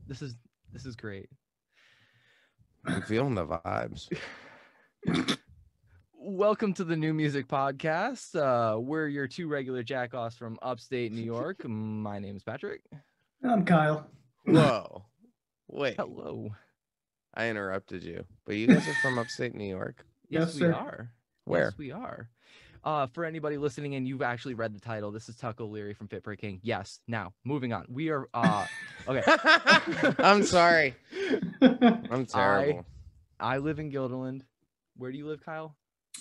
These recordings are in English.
This is great. I'm feeling the vibes. Welcome to the New Music Podcast. We're your two regular jackoffs from upstate New York. My name is Patrick. I'm Kyle. Whoa. Wait. Hello. I interrupted you. But you guys are from upstate New York? Yes, Yes, we sir. are. Where? Yes, we are. For anybody listening and you've actually read the title, this is Tuck O'Leary from Fit for a King. Yes. Now, moving on. We are okay. I'm sorry. I'm terrible. I live in Guilderland. Where do you live, Kyle?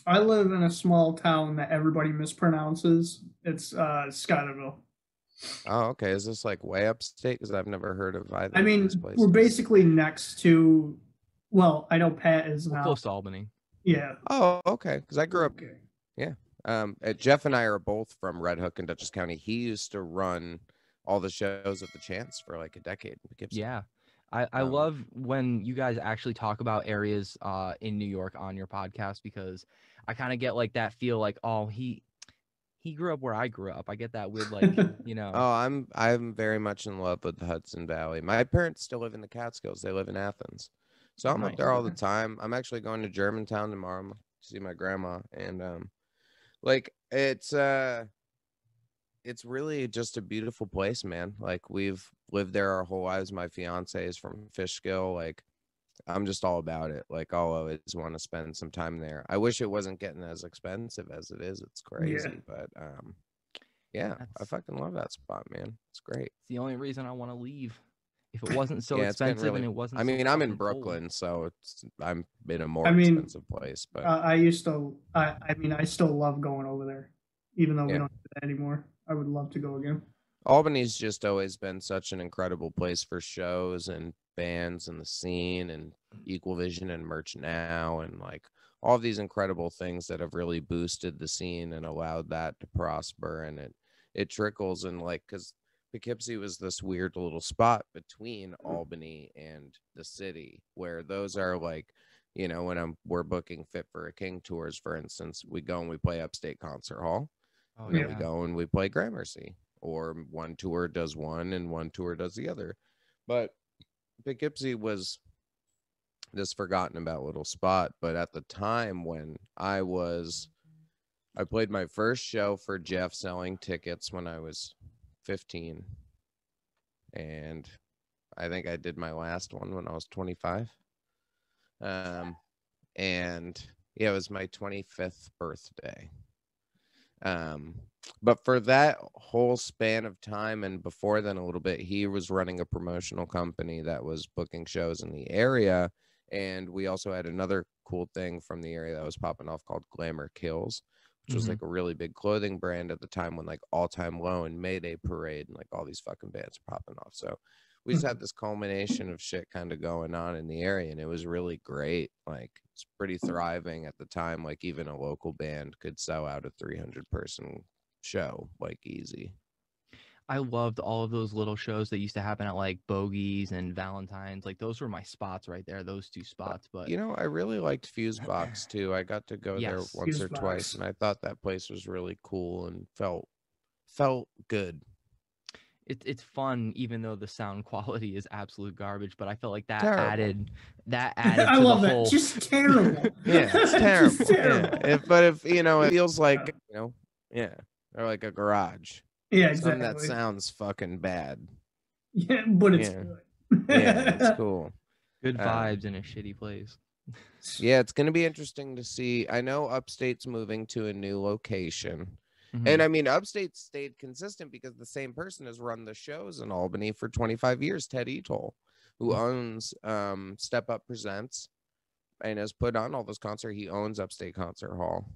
I live in a small town that everybody mispronounces. It's Scotterville. Oh, okay. Is this like way upstate? Because I've never heard of either I of mean, these places. we're basically next to. Well, I know Pat is We're now. close to Albany. Yeah. Oh, okay. Because I grew up. Okay. Jeff and I are both from Red Hook in Dutchess County. He used to run all the shows at the Chance for like a decade. Yeah. I love when you guys actually talk about areas in New York on your podcast, because I kind of get like that feel like, oh, he grew up where I grew up. I get that weird, like, you know. Oh, I'm very much in love with the Hudson Valley. My parents still live in the Catskills. They live in Athens. So I'm Nice. up there all the time. I'm actually going to Germantown tomorrow to see my grandma. And like it's really just a beautiful place, man. Like we've lived there our whole lives. My fiance is from Fishkill. Like I'm just all about it. Like I'll always want to spend some time there. I wish it wasn't getting as expensive as it is. It's crazy, but yeah, I fucking love that spot, man. It's great. It's the only reason I want to leave. If it wasn't so Yeah, it's getting expensive and it wasn't, I mean, so I'm in fucking Brooklyn, so I'm in a more I mean, expensive place. But I used to. I mean, I still love going over there, even though we Yeah. don't do that anymore. I would love to go again. Albany's just always been such an incredible place for shows and bands and the scene and Equal Vision and Merch Now and like all these incredible things that have really boosted the scene and allowed that to prosper. And it trickles, and like, because Poughkeepsie was this weird little spot between Albany and the city, where those are like, you know, when we're booking Fit for a King tours, for instance, we go and we play Upstate Concert Hall. Oh, And then yeah. we go and we play Gramercy, or one tour does one and one tour does the other. But Poughkeepsie was this forgotten about little spot. But at the time when I played my first show for Jeff selling tickets when I was 15. And I think I did my last one when I was 25. And yeah, it was my 25th birthday. But for that whole span of time and before then a little bit, he was running a promotional company that was booking shows in the area. And we also had another cool thing from the area that was popping off called Glamour Kills, which was like a really big clothing brand at the time when like All Time Low and Mayday Parade and like all these fucking bands were popping off. So we just had this culmination of shit kind of going on in the area, and it was really great. Like it's pretty thriving at the time. Like even a local band could sell out a 300-person show like easy. I loved all of those little shows that used to happen at like Bogies and Valentine's. Like those were my spots right there, those two spots. But you know, I really liked Fusebox too. I got to go there Yes. once or Fusebox. twice, and I thought that place was really cool and felt good. it's fun, even though the sound quality is absolute garbage. But I felt like that Terrible. added I to love the that. whole. Just terrible. Yeah, it's Just terrible. terrible. Yeah. But if you know, it feels like, you know, yeah, or like a garage. Yeah, Something exactly. that sounds fucking bad. Yeah, but it's Yeah. good. Yeah, it's cool. Good vibes in a shitty place. Yeah, it's going to be interesting to see. I know Upstate's moving to a new location. Mhm. And I mean, Upstate stayed consistent because the same person has run the shows in Albany for 25 years, Ted Etol, who owns Step Up Presents and has put on all those concerts. He owns Upstate Concert Hall.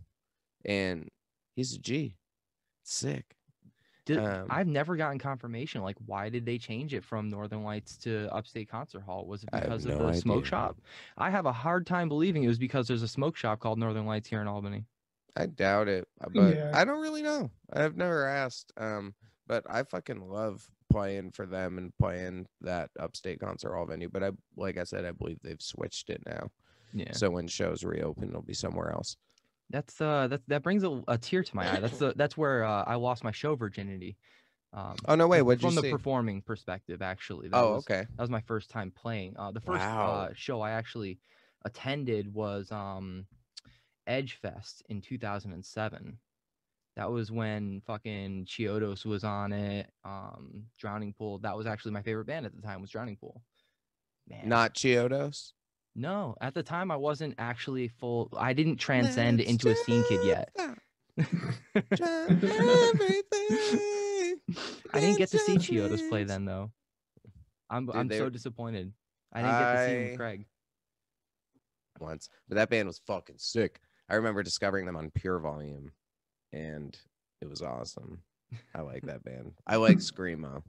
And he's a G. Sick. I've never gotten confirmation. Like, why did they change it from Northern Lights to Upstate Concert Hall? Was it I have because of no the idea. smoke shop? I have a hard time believing it was because there's a smoke shop called Northern Lights here in Albany. I doubt it, but Yeah. I don't really know. I've never asked. But I fucking love playing for them and playing that Upstate Concert Hall venue. But like I said, I believe they've switched it now. Yeah. So when shows reopen, it'll be somewhere else. That brings a tear to my eye. That's where I lost my show virginity. Oh no, wait, what'd you From the see? performing perspective, actually. Okay. That was my first time playing. The first Wow. show I actually attended was Edge Fest in 2007. That was when fucking Chiodos was on it. Drowning Pool. That was actually my favorite band at the time, was Drowning Pool. Man. Not Chiodos? No, at the time I wasn't actually I didn't transcend into a scene kid yet. I didn't get to see Chiodos play then though. I'm so disappointed. I didn't get to see him with Craig once, but that band was fucking sick. I remember discovering them on Pure Volume, and it was awesome. I like that band. I like Screamo,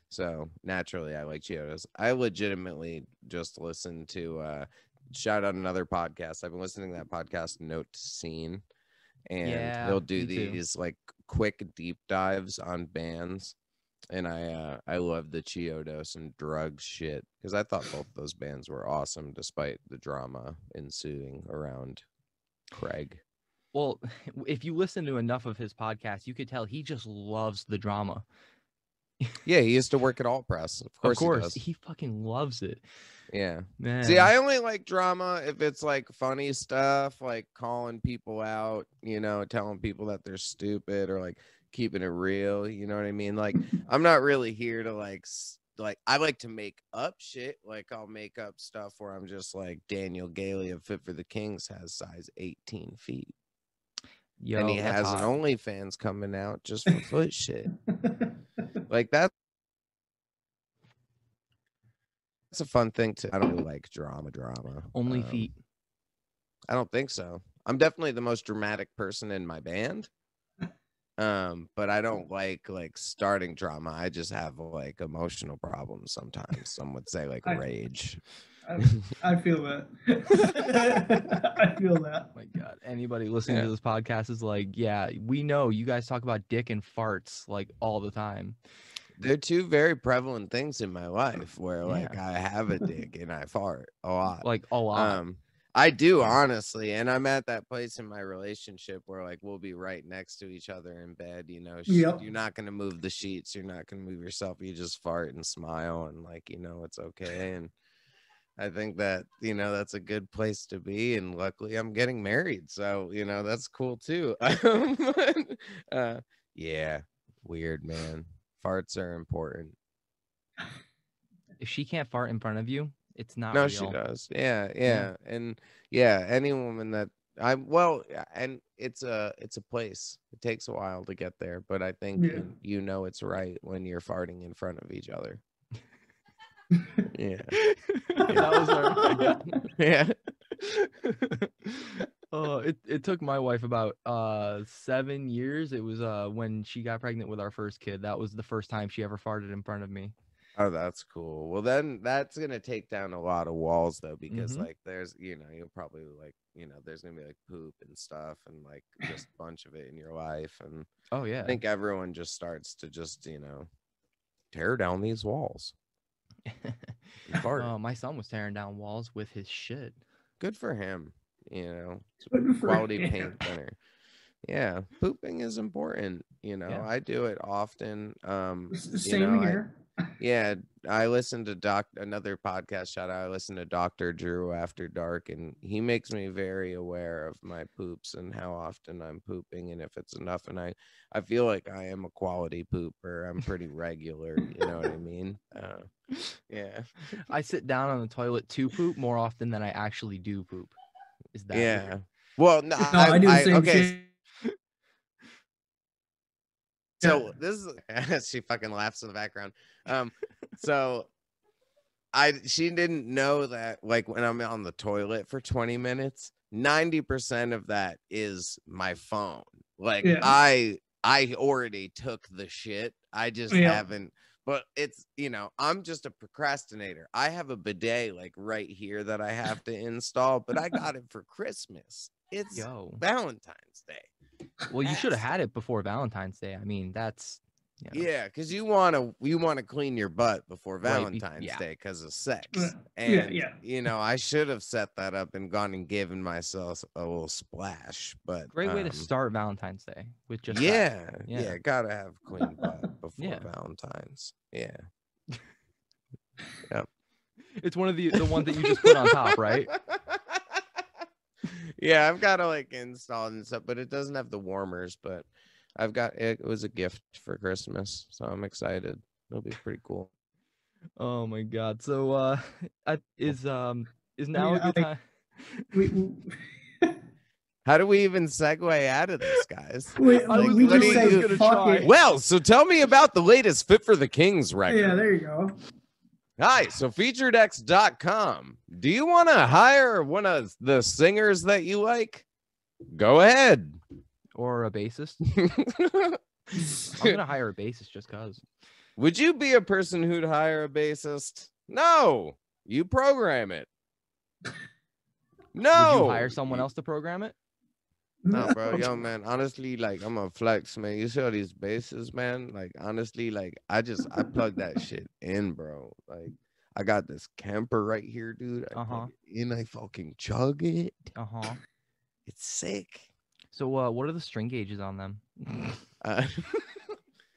so naturally I like Chiodos. I legitimately just listened to shout out another podcast. I've been listening to that podcast, Note to Scene, and they'll do these like quick deep dives on bands. And I love the Chiodos and Drugs shit, because I thought both those bands were awesome despite the drama ensuing around Craig. Well, if you listen to enough of his podcast, you could tell he just loves the drama. Yeah, he used to work at All Press. Of course, he fucking loves it. Yeah. Man. See, I only like drama if it's like funny stuff, like calling people out, you know, telling people that they're stupid, or like keeping it real, you know what I mean? Like, I'm not really here to like I like to make up shit. Like, I'll make up stuff where I'm just like, Daniel Gailey of Fit for the Kings has size 18 feet. Yo, and he has hot. an OnlyFans coming out just for foot shit. Like, that's a fun thing to. I don't really like drama. Only feet. I don't think so. I'm definitely the most dramatic person in my band. But I don't like starting drama. I just have like emotional problems sometimes. Some would say like rage. I feel that. I feel that. Oh my God. Anybody listening to this podcast is like, yeah, we know you guys talk about dick and farts like all the time. They're two very prevalent things in my life where like I have a dick and I fart a lot. Like a lot. I do, honestly, and I'm at that place in my relationship where like we'll be right next to each other in bed, you know. You're not going to move the sheets, you're not going to move yourself, you just fart and smile and like, you know, it's okay. And I think that, you know, that's a good place to be, and luckily I'm getting married, so, you know, that's cool too. Yeah, weird, man. Farts are important. If she can't fart in front of you, it's not real. real. She does. Yeah. And yeah, any woman that and it's a place. It takes a while to get there, but I think you know it's right when you're farting in front of each other. Yeah. That was our yeah. It took my wife about 7 years. It was when she got pregnant with our first kid. That was the first time she ever farted in front of me. Oh, that's cool. Well, then that's gonna take down a lot of walls though, because like there's, you know, you'll probably like, you know, there's gonna be like poop and stuff and like just a bunch of it in your life. And I think everyone just starts to just, you know, tear down these walls. My son was tearing down walls with his shit. Good for him. You know, quality paint thinner. Yeah, pooping is important. You know, I do it often. Same here. I listen to another podcast shout out. I listen to Dr. Drew After Dark, and he makes me very aware of my poops and how often I'm pooping and if it's enough. And I feel like I am a quality pooper. I'm pretty regular. You know what I mean? Yeah. I sit down on the toilet to poop more often than I actually do poop. Is that weird? Well, no, I do the same shit. So this is she fucking laughs in the background. So she didn't know that like when I'm on the toilet for 20 minutes, 90% of that is my phone. Like I already took the shit. I just haven't. But it's, you know, I'm just a procrastinator. I have a bidet like right here that I have to install, but I got it for Christmas. It's Valentine's Day. Well, you should have had it before Valentine's Day. I mean, Yeah, because you wanna clean your butt before Valentine's yeah. Day because of sex. Yeah, And yeah. you know, I should have set that up and gone and given myself a little splash. But Great way to start Valentine's Day with just yeah, that. yeah, gotta have clean butt before Yeah. Valentine's. Yeah. Yep. It's one of the ones that you just put on top, right? Yeah, I've got to like install it and stuff, but it doesn't have the warmers. But I've got it. It was a gift for Christmas, so I'm excited. It'll be pretty cool. Oh my God! So, is now mean, a good time? How do we even segue out of this, guys? we just say gonna fuck try. it. Well, so tell me about the latest Fit for the Kings record. Yeah, there you go. Hi, so FeaturedX.com. Do you want to hire one of the singers that you like? Go ahead. Or a bassist? I'm gonna hire a bassist just cause. Would you be a person who'd hire a bassist? No, you program it. No, Would you hire someone else to program it? No, bro, yo, man, honestly, like, I'm a flex, man. You see all these basses, man? Like, honestly, like, I plug that shit in, bro. Like, I got this Kemper right here, dude. I plug it in, I fucking chug it. It's sick. So, what are the string gauges on them? So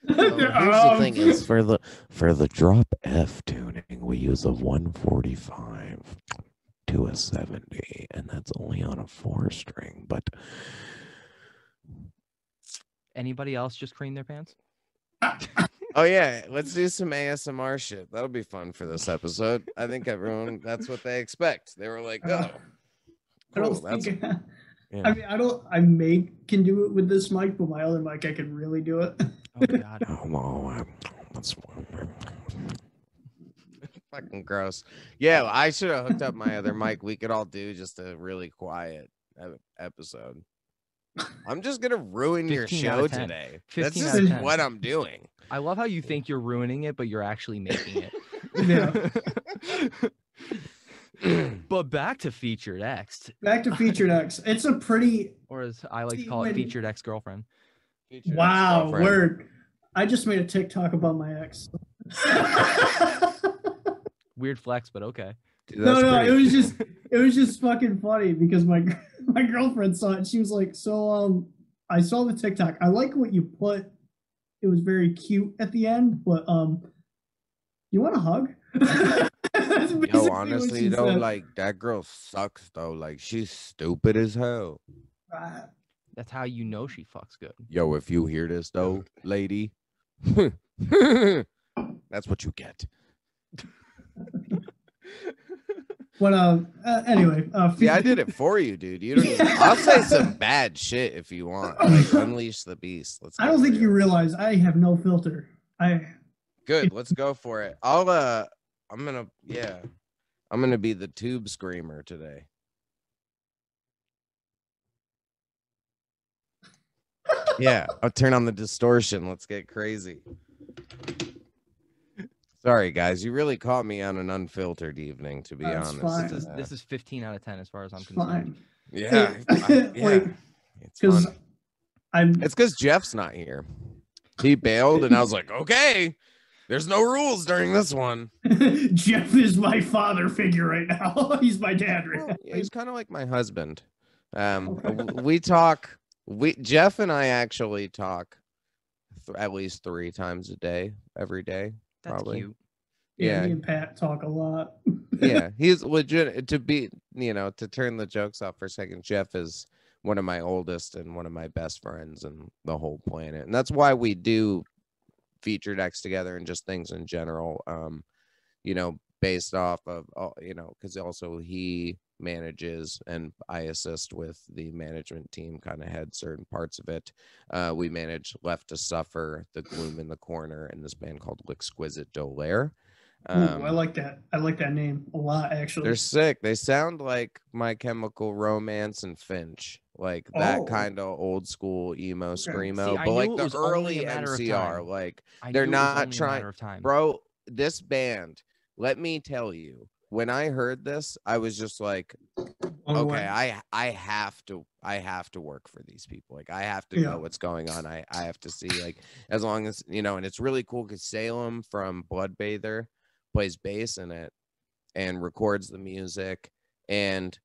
here's the thing: is for the drop F tuning, we use a 145 to a 70, and that's only on a 4-string. But anybody else just cream their pants? Oh yeah, let's do some ASMR shit. That'll be fun for this episode. I think everyone, that's what they expect. They were like, "Oh, cool." I mean, I can do it with this mic, but my other mic, I can really do it. Oh God. That's fucking gross. Yeah, I should have hooked up my other mic. We could all do just a really quiet episode. I'm just gonna ruin your show today. That's just what I'm doing. I love how you think you're ruining it, but you're actually making it. Yeah. But back to FeaturedX. Back to FeaturedX. It's a pretty, or as I like to call it, FeaturedX girlfriend. Wow, word. I just made a TikTok about my ex. Weird flex, but okay. Dude, no, it was just fucking funny because my girlfriend saw it. She was like, "So, I saw the TikTok. I like what you put. It was very cute at the end, but you want a hug?" Yo, honestly though, like that girl sucks though. Like she's stupid as hell. That's how you know she fucks good. Yo, if you hear this though, lady, that's what you get. But anyway, yeah, I did it for you, dude. You don't even, I'll say some bad shit if you want. Like unleash the beast. I don't think you realize I have no filter. Good. Let's go for it. I'm gonna be the tube screamer today. Yeah, I'll turn on the distortion. Let's get crazy. Sorry, guys. You really caught me on an unfiltered evening, to be honest. Fine. This is 15 out of 10 as far as I'm concerned. Yeah. Because it's because Jeff's not here. He bailed, and I was like, okay, there's no rules during this one. Jeff is my father figure right now. He's my dad right now. Yeah, he's kind of like my husband. We talk. Jeff and I actually talk at least 3 times a day, every day. That's probably. Cute. Yeah, me and Pat talk a lot. Yeah, he's legit. To turn the jokes off for a second, Jeff is one of my oldest and one of my best friends in the whole planet, and that's why we do FeaturedX together and just things in general. Based off of because also he manages and I assist with the management team, kind of head certain parts of it. We manage Left to Suffer, The Gloom in the Corner, and this band called L'Exquisite Dolaire. I like that. I like that name a lot, actually. They're sick. They sound like My Chemical Romance and Finch, like that kind of old school emo screamo, but like the early MCR. Like they're not trying, bro. This band, let me tell you, when I heard this, I was just like, okay, I have to work for these people. Like I have to know what's going on. I have to see, like, as long as, you know, and it's really cool because Salem from Bloodbather plays bass in it and records the music, and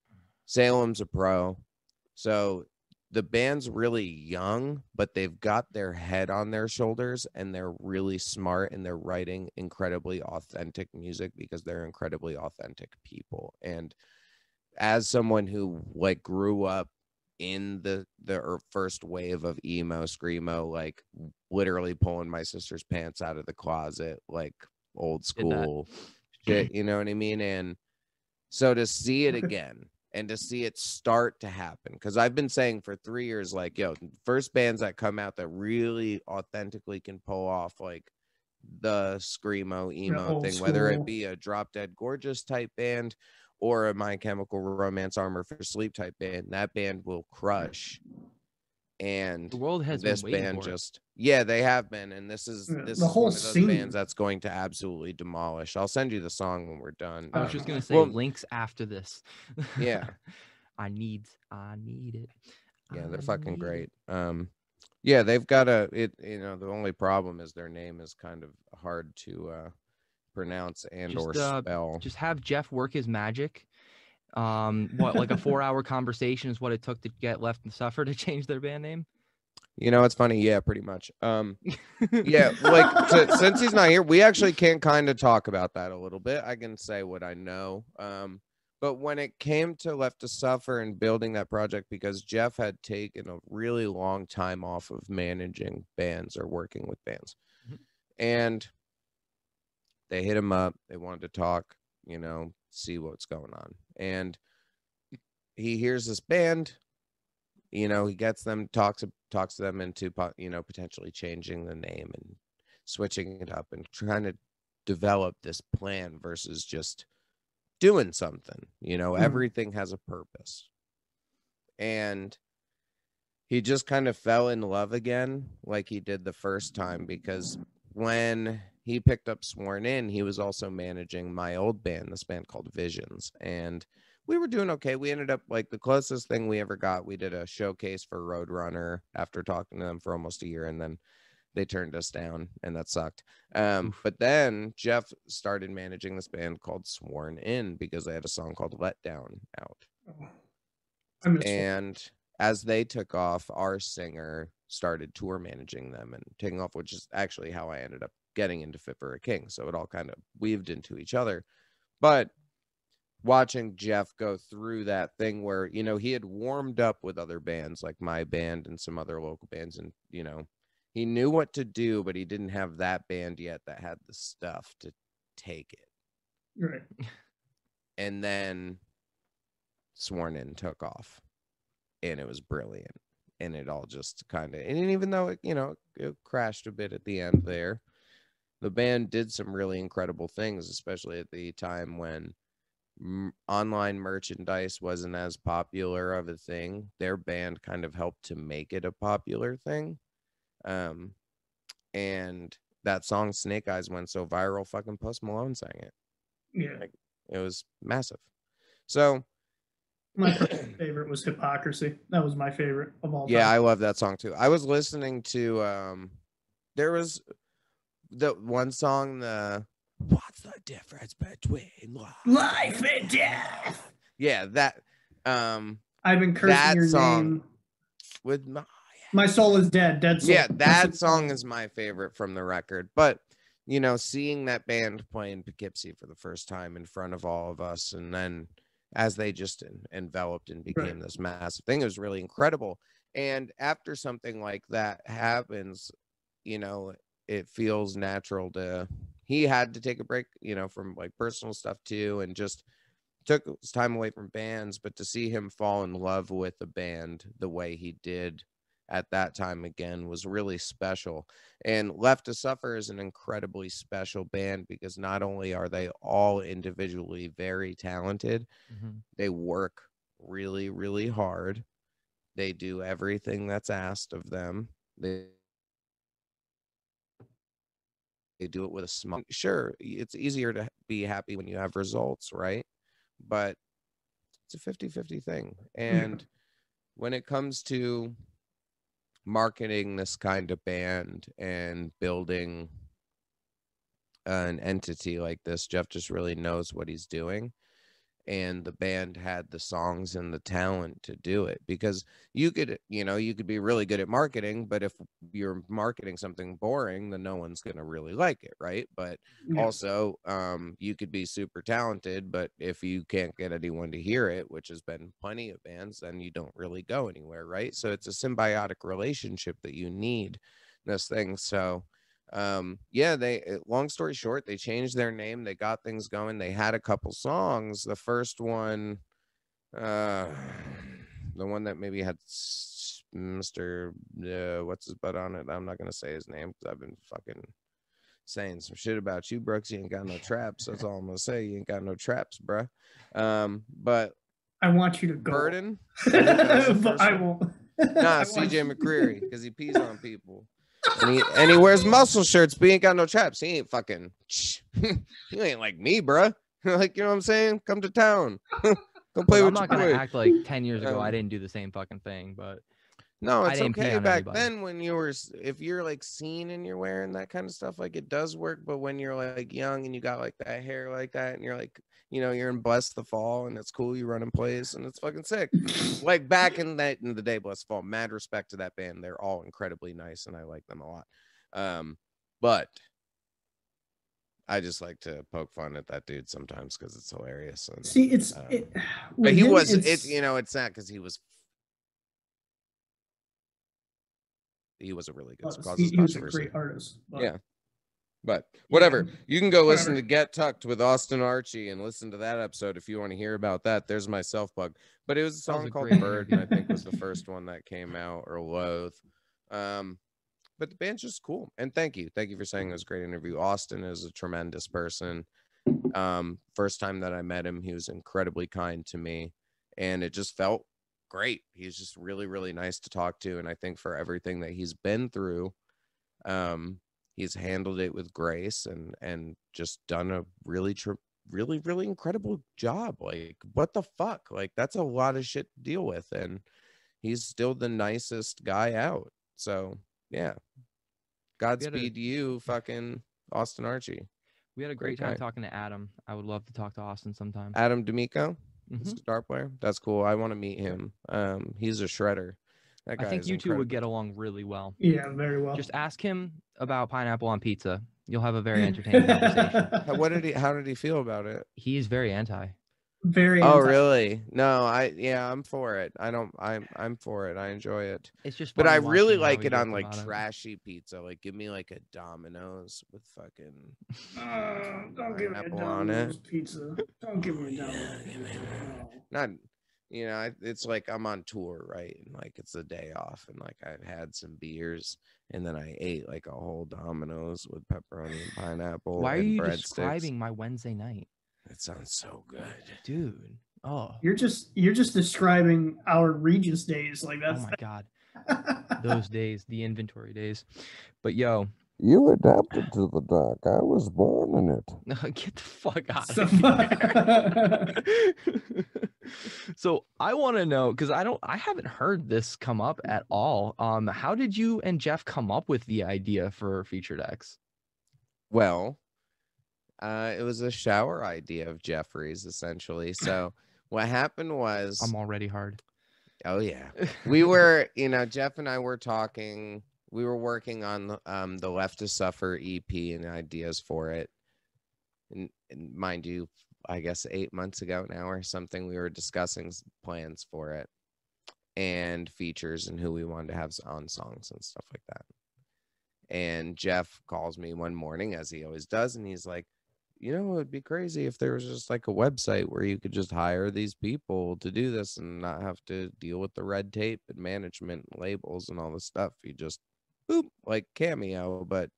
Salem's a pro. So the band's really young, but they've got their head on their shoulders and they're really smart and they're writing incredibly authentic music because they're incredibly authentic people. And as someone who like grew up in the first wave of emo screamo, like literally pulling my sister's pants out of the closet, like old school shit, you know what I mean? And so to see it again and to see it start to happen, because I've been saying for 3 years, like, yo, first bands that come out that really authentically can pull off like the screamo emo thing, whether it be a Drop Dead Gorgeous type band or a My Chemical Romance Armor for Sleep type band, that band will crush. And the world has this been band for just they have been, and this is whole one of those scene. bands that's going to absolutely demolish. I'll send you the song when we're done. I was just gonna say links after this. Yeah. I need it. Yeah, they're fucking great. Yeah, they've got you know, the only problem is their name is kind of hard to pronounce and or spell. Just have Jeff work his magic. What, like a 4-hour conversation is what it took to get Left and Suffer to change their band name? You know, it's funny. Yeah, pretty much. Yeah, like since he's not here, we actually can kind of talk about that a little bit. I can say what I know. But when it came to Left to Suffer and building that project, because Jeff had taken a really long time off of managing bands or working with bands, and they hit him up. They wanted to talk, you know, see what's going on. And he hears this band, you know, he gets them, talks to them into, you know, potentially changing the name and switching it up and trying to develop this plan versus just doing something, you know. Everything has a purpose. And he just kind of fell in love again like he did the first time, because when he picked up Sworn In, he was also managing my old band, this band called Visions, and we were doing okay. We ended up, like, the closest thing we ever got, we did a showcase for Roadrunner after talking to them for almost a year, and then they turned us down, and that sucked. But then Jeff started managing this band called Sworn In because they had a song called Let Down out. And as they took off, our singer started tour managing them and taking off, which is actually how I ended up getting into Fit for a King. So it all kind of weaved into each other. But watching Jeff go through that thing where, you know, he had warmed up with other bands like my band and some other local bands, and, you know, he knew what to do, but he didn't have that band yet that had the stuff to take it. Right. And then Sworn In took off, and it was brilliant. And it all just kind of, and even though it, you know, it crashed a bit at the end there, the band did some really incredible things, especially at the time when online merchandise wasn't as popular of a thing. Their band kind of helped to make it a popular thing. And that song Snake Eyes went so viral, fucking Post Malone sang it. Yeah. Like, it was massive. So my favorite was Hypocrisy. That was my favorite of all time. Yeah, I love that song too. I was listening to there was the one song, the what's the difference between life and death? Yeah, that I've been cursing that your song name with my soul is dead. Dead soul. Yeah, that song is my favorite from the record. But, you know, seeing that band play in Poughkeepsie for the first time in front of all of us, and then as they just enveloped and became this massive thing, it was really incredible. And after something like that happens, you know, it feels natural to, he had to take a break, you know, from like personal stuff too, and just took his time away from bands. But to see him fall in love with the band the way he did at that time again was really special. And Left to Suffer is an incredibly special band because not only are they all individually very talented, they work really, really hard. They do everything that's asked of them. They do it with a smile. Sure, it's easier to be happy when you have results, right? But it's a 50-50 thing. And when it comes to marketing this kind of band and building an entity like this, Jeff just really knows what he's doing. And the band had the songs and the talent to do it, because you could be really good at marketing, but if you're marketing something boring, then no one's going to really like it, right? But also you could be super talented, but if you can't get anyone to hear it, which has been plenty of bands, then you don't really go anywhere, right? So it's a symbiotic relationship that you need this thing. So long story short, they changed their name, they got things going, they had a couple songs. The first one, the one that maybe had Mr. What's his butt on it, I'm not gonna say his name because I've been fucking saying some shit about you, Brooks. You ain't got no traps. That's all I'm gonna say. You ain't got no traps, bruh. But I want you to go. Burden, but I won't. Nah, CJ McCreery, because he pees on people. And he wears muscle shirts, but he ain't got no traps. He ain't fucking. You ain't like me, bruh. Like, you know what I'm saying? Come to town. Come play with your boy. I'm not gonna act like 10 years ago I didn't do the same fucking thing, but no, it's okay back then when you were, if you're like seen and you're wearing that kind of stuff, like it does work. But when you're like young and you got like that hair like that, and you're like, you're in Bless the Fall and it's cool, you run in place and it's fucking sick. Like back in the day, Bless the Fall, mad respect to that band. They're all incredibly nice and I like them a lot. But I just like to poke fun at that dude sometimes because it's hilarious. And, see, but he was, it's not because he was a really good he was a great artist. But, yeah. But whatever. You can go listen to Get Tucked with Austin Archie and listen to that episode if you want to hear about that. There's my self plug. But it was a song called Bird, and I think was the first one that came out, or Loathe. But the band's just cool. And thank you for saying it was a great interview. Austin is a tremendous person. First time that I met him, he was incredibly kind to me, and it just felt great. He's just really, really nice to talk to. And I think for everything that he's been through, he's handled it with grace and just done a really, really incredible job. Like, what the fuck? Like, that's a lot of shit to deal with. And he's still the nicest guy out. So yeah. Godspeed to you, fucking Austin Archie. We had a great time talking to Adam. I would love to talk to Austin sometime. Adam D'Amico? He's a guitar player. That's cool. I want to meet him. He's a shredder. That guy, I think you two would get along really well. Yeah, very well. Just ask him about pineapple on pizza. You'll have a very entertaining conversation. How did he feel about it? He's very anti. Very anti. Really? No, I'm for it. I'm for it. I enjoy it. It's just, but I really like it on like trashy pizza. Like, give me like a Domino's with fucking don't give me a Domino's pizza. Don't give me a Domino's pizza. Not, it's like I'm on tour, right? And like it's a day off, and like I've had some beers, and then I ate like a whole Domino's with pepperoni and pineapple. Why are you describing my Wednesday night? It sounds so good, dude. Oh, you're just describing our Regis days. Like, that's, oh my god, those days, the inventory days. But yo, you adapted to the dark. I was born in it. Get the fuck out of here. So I want to know, because I haven't heard this come up at all. How did you and Jeff come up with the idea for FeaturedX? Well, it was a shower idea of Jeffrey's, essentially. So what happened was, I'm already hard. Oh yeah, we were, Jeff and I were talking. We were working on the Left to Suffer EP and ideas for it. And mind you, I guess 8 months ago now or something, we were discussing plans for it and features and who we wanted to have on songs and stuff like that. And Jeff calls me one morning, as he always does, and he's like, it would be crazy if there was just like a website where you could just hire these people to do this and not have to deal with the red tape and management and labels and all this stuff. You just boop, like Cameo, but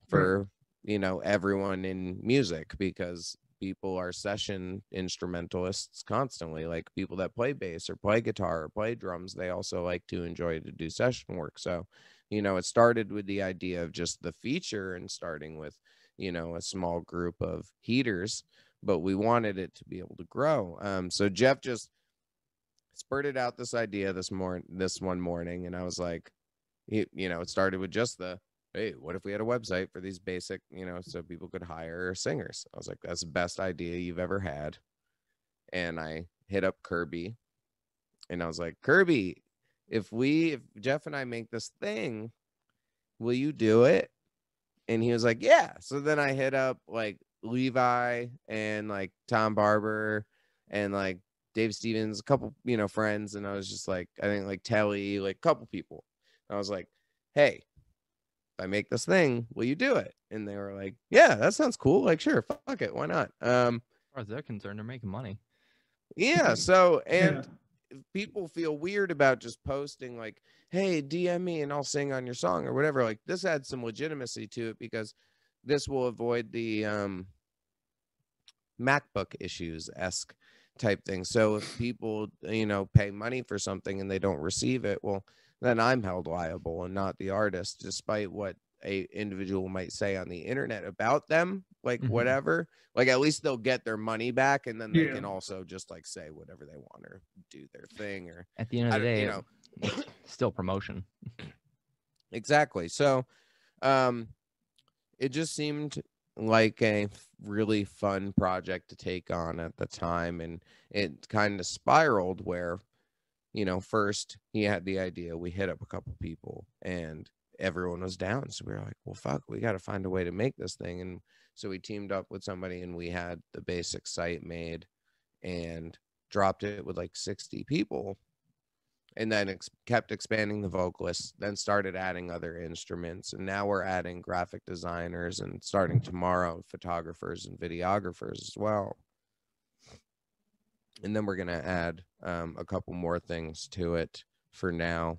for everyone in music, because people are session instrumentalists constantly, like people that play bass or play guitar or play drums, they also like to enjoy to do session work. So it started with the idea of just the feature and starting with a small group of heaters, but we wanted it to be able to grow. So Jeff just spurted out this idea this one morning, and I was like, it started with just hey, what if we had a website for these basic, so people could hire singers? I was like, that's the best idea you've ever had. And I hit up Kirby, and I was like, Kirby, if Jeff and I make this thing, will you do it? And he was like, yeah. So then I hit up like Levi and like Tom Barber and like Dave Stevens, a couple, friends. And I was just like, I think like Telly, like a couple people. And I was like, hey, if I make this thing, will you do it? And they were like, yeah, that sounds cool. Like, sure, fuck it. Why not? As far as they're concerned, they're making money. Yeah. So, and people feel weird about just posting like, hey, DM me and I'll sing on your song or whatever. Like, this adds some legitimacy to it, because this will avoid the MacBook issues-esque type thing. So if people, pay money for something and they don't receive it, well, then I'm held liable and not the artist, despite what a individual might say on the internet about them, like whatever. Like, at least they'll get their money back, and then they can also just like say whatever they want or do their thing. Or at the end of the day, it's still promotion. Exactly. So it just seemed like a really fun project to take on at the time, and it kind of spiraled where, first he had the idea, we hit up a couple people, and everyone was down. So we were like, well, fuck, we got to find a way to make this thing. And so we teamed up with somebody, and we had the basic site made and dropped it with like 60 people, and then kept expanding the vocalists, then started adding other instruments. And now we're adding graphic designers, and starting tomorrow, photographers and videographers as well. And then we're going to add a couple more things to it for now.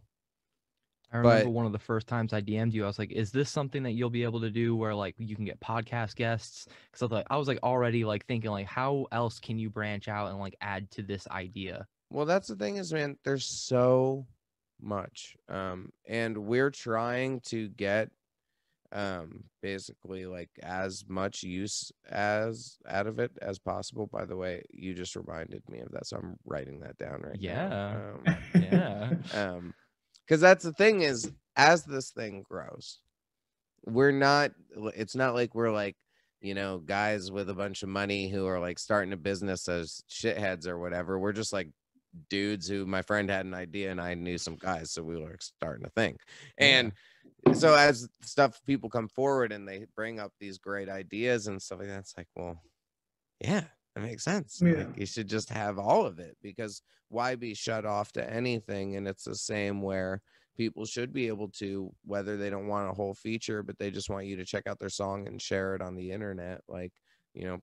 I remember one of the first times I DM'd you, I was like, is this something that you'll be able to do where like you can get podcast guests? Because I was like already like thinking like, how else can you branch out and like add to this idea? Well, that's the thing is, man, there's so much. And we're trying to get basically like as much use as out of it as possible. By the way, you just reminded me of that, so I'm writing that down right now. Yeah. Because that's the thing is, as this thing grows, it's not like we're like, guys with a bunch of money who are like starting a business as shitheads or whatever. We're just like dudes who, my friend had an idea and I knew some guys, so we were starting a thing. And so as people come forward and they bring up these great ideas and stuff like that, it's like, well, yeah, that makes sense. Like, you should just have all of it, because why be shut off to anything? And it's the same where people should be able to, whether they don't want a whole feature, but they just want you to check out their song and share it on the internet. Like,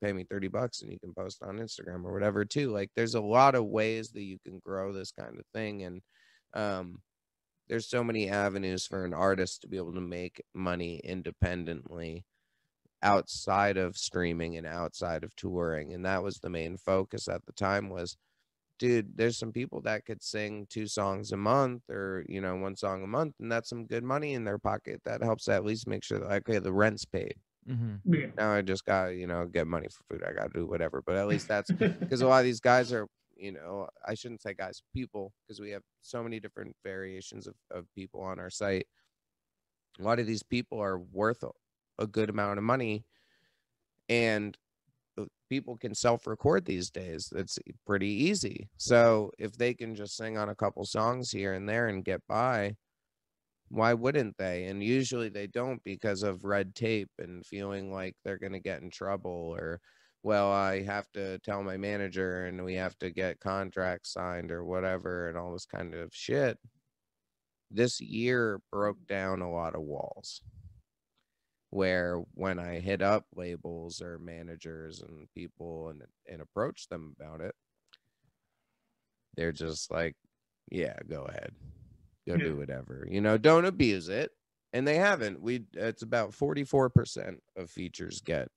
pay me $30 and you can post on Instagram or whatever too. Like, there's a lot of ways that you can grow this kind of thing. And there's so many avenues for an artist to be able to make money independently outside of streaming and outside of touring. And that was the main focus at the time was, dude, there's some people that could sing 2 songs a month or, 1 song a month, and that's some good money in their pocket. That helps at least make sure that, okay, the rent's paid. Now I just got to, get money for food. I got to do whatever. But at least that's because a lot of these guys are, I shouldn't say guys, people, because we have so many different variations of people on our site. A lot of these people are worth a good amount of money, and people can self-record these days. It's pretty easy. So if they can just sing on a couple songs here and there and get by, why wouldn't they? And usually they don't, because of red tape and feeling like they're going to get in trouble, or, well, I have to tell my manager and we have to get contracts signed or whatever, and all this kind of shit. This year broke down a lot of walls, where when I hit up labels or managers and people and approach them about it, they're just like, yeah, go ahead. Go do whatever. Don't abuse it. And they haven't. It's about 44% of features get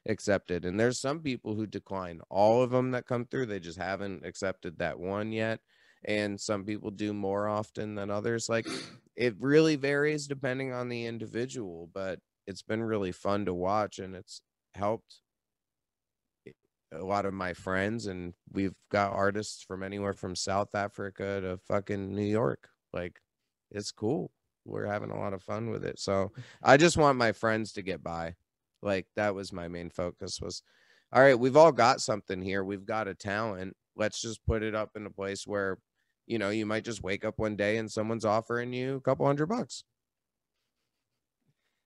accepted. And there's some people who decline all of them that come through. They just haven't accepted that one yet. And some people do more often than others. Like, it really varies depending on the individual, but it's been really fun to watch, and it's helped a lot of my friends, and we've got artists from anywhere from South Africa to fucking New York. Like, it's cool. We're having a lot of fun with it. So I just want my friends to get by. Like, that was my main focus was, all right, we've all got something here. We've got a talent. Let's just put it up in a place where, you know, you might just wake up one day and someone's offering you a couple $100.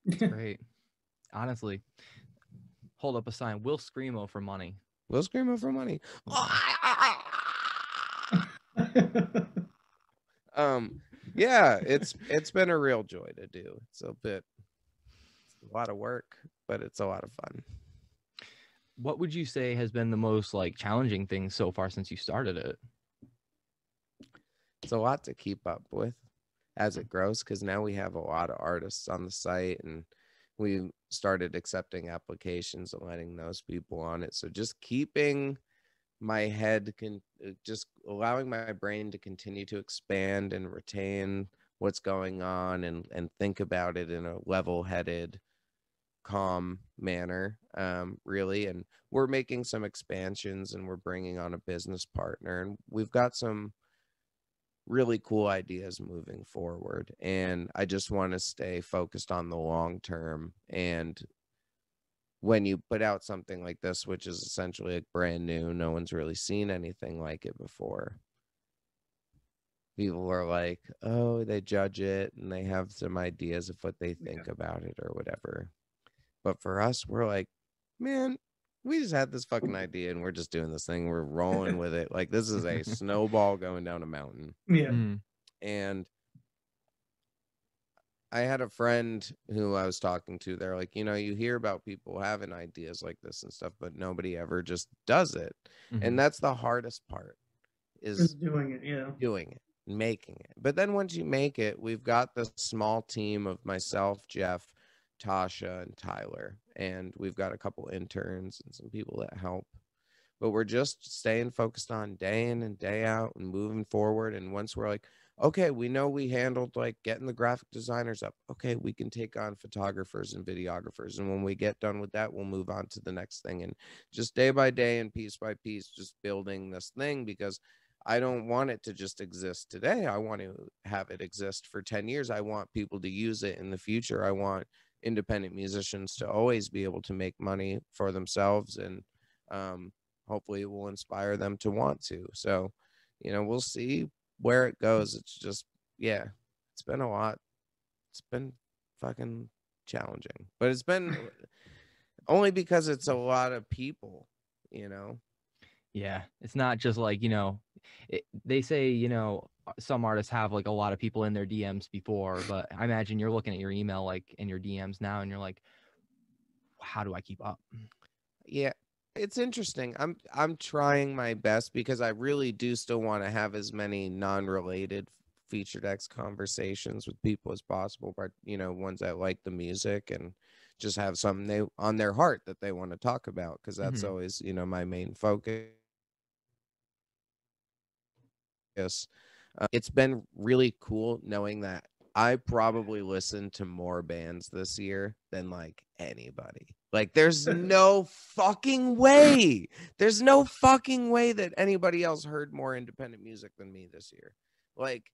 That's great. Honestly, hold up a sign. Will Screamo for money. We'll scream for money. Yeah, it's been a real joy to do. It's a lot of work, but it's a lot of fun. What would you say has been the most like challenging thing so far since you started it? It's a lot to keep up with as it grows, because now we have a lot of artists on the site, and we started accepting applications and letting those people on it. So just keeping my head, just allowing my brain to continue to expand and retain what's going on, and think about it in a level-headed, calm manner, really. And we're making some expansions, and we're bringing on a business partner, and we've got some really cool ideas moving forward. And I just want to stay focused on the long term. And when you put out something like this, which is essentially like brand new, no one's really seen anything like it before, people are like, oh, they judge it and they have some ideas of what they think about it or whatever. But for us, we're like, man, we just had this fucking idea and we're just doing this thing. We're rolling with it. Like, this is a snowball going down a mountain. Yeah. And I had a friend who I was talking to. They're like, you know, you hear about people having ideas like this and stuff, but nobody ever just does it. And that's the hardest part, is Just doing it. Yeah. doing it, making it. But then once you make it, we've got this small team of myself, Jeff, Tasha, and Tyler, and we've got a couple interns and some people that help. But we're just staying focused on day in and day out and moving forward. And once we're like, okay, we know we handled like getting the graphic designers up, okay, we can take on photographers and videographers, and when we get done with that, we'll move on to the next thing. And just day by day and piece by piece, just building this thing, because I don't want it to just exist today. I want to have it exist for 10 years. I want people to use it in the future. I want independent musicians to always be able to make money for themselves, and hopefully it will inspire them to want to. So, you know, we'll see where it goes. It's just, yeah, it's been a lot. It's been fucking challenging, but it's been only because it's a lot of people, you know? Yeah, it's not just like, you know, they say, you know, some artists have like a lot of people in their DMs before, but I imagine you're looking at your email like in your DMs now and you're like, how do I keep up? Yeah, it's interesting. I'm trying my best, because I really do still want to have as many non-related FeaturedX conversations with people as possible, but, you know, ones that like the music and just have something they on their heart that they want to talk about, because that's always, you know, my main focus. It's been really cool knowing that I probably listened to more bands this year than like anybody. Like, there's no fucking way. There's no fucking way that anybody else heard more independent music than me this year. Like,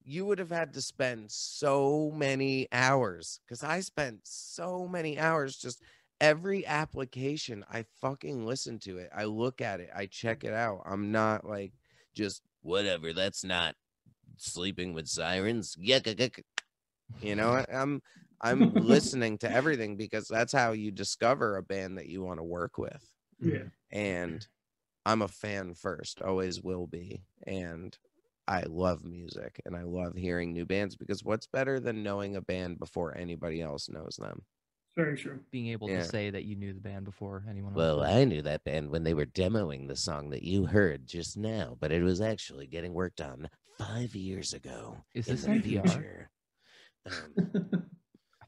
you would have had to spend so many hours, because I spent so many hours just every application. I fucking listen to it. I look at it. I check it out. I'm not like just whatever. That's not Sleeping with Sirens. You know, I'm listening to everything, because that's how you discover a band that you want to work with. Yeah. And I'm a fan first, always will be. And I love music and I love hearing new bands, because what's better than knowing a band before anybody else knows them? Very true. Being able to say that you knew the band before anyone else. Well, I knew that band when they were demoing the song that you heard just now, but it was actually getting worked on 5 years ago. Is in this the NPR? future.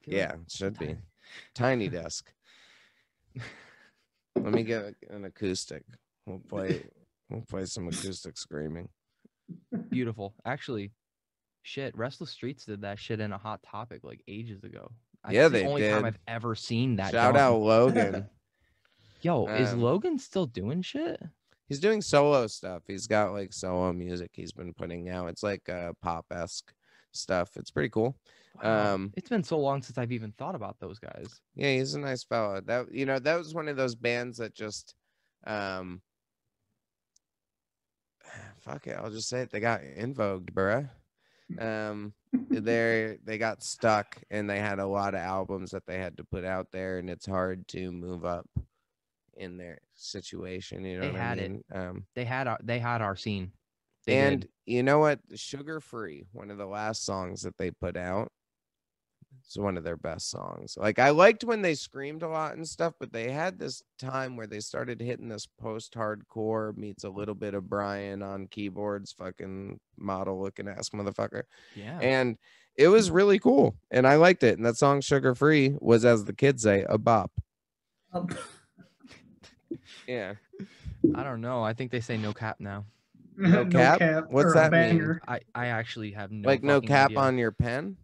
Yeah, it should be. Tiny Desk. Let me get an acoustic. We'll play some acoustic screaming. Beautiful. Actually, shit, Restless Streets did that shit in a Hot Topic like ages ago. Yeah, It's the they only did. time I've ever seen that. Shout done. out Logan. Yo, is Logan still doing shit? He's doing solo stuff. He's got like solo music he's been putting out. It's like pop-esque stuff. It's pretty cool. Wow. It's been so long since I've even thought about those guys. Yeah, he's a nice fella. That that was one of those bands that just fuck it, I'll just say it. They got invoked, bruh. They got stuck and they had a lot of albums that they had to put out there, and it's hard to move up in their situation. You know what I mean? They had our scene. You know what? Sugar Free, one of the last songs that they put out, it's one of their best songs. Like, I liked when they screamed a lot and stuff, but they had this time where they started hitting this post-hardcore meets a little bit of Brian on keyboards, fucking model looking ass motherfucker. Yeah. And it was really cool. And I liked it. And that song Sugar Free was, as the kids say, a bop. Yeah. I don't know. I think they say no cap now. No cap? What's that mean? I actually have no like no cap idea. on your pen?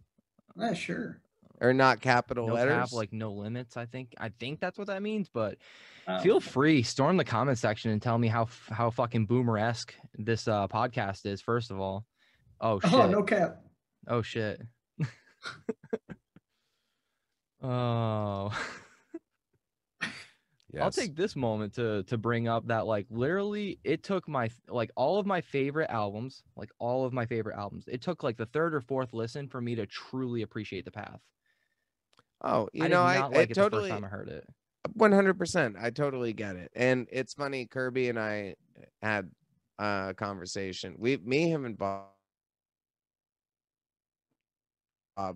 Sure. Or not capital no letters? Cap, like no limits. I think that's what that means. But feel free, storm the comment section and tell me how fucking boomer-esque this podcast is. First of all, oh shit, no cap. Oh shit. Oh. Yes. I'll take this moment to bring up that, like, literally it took all of my favorite albums, it took like the third or fourth listen for me to truly appreciate The Path. Oh, I like totally, the first time I heard it. 100%. I totally get it. And it's funny, Kirby and I had a conversation. Him and Bob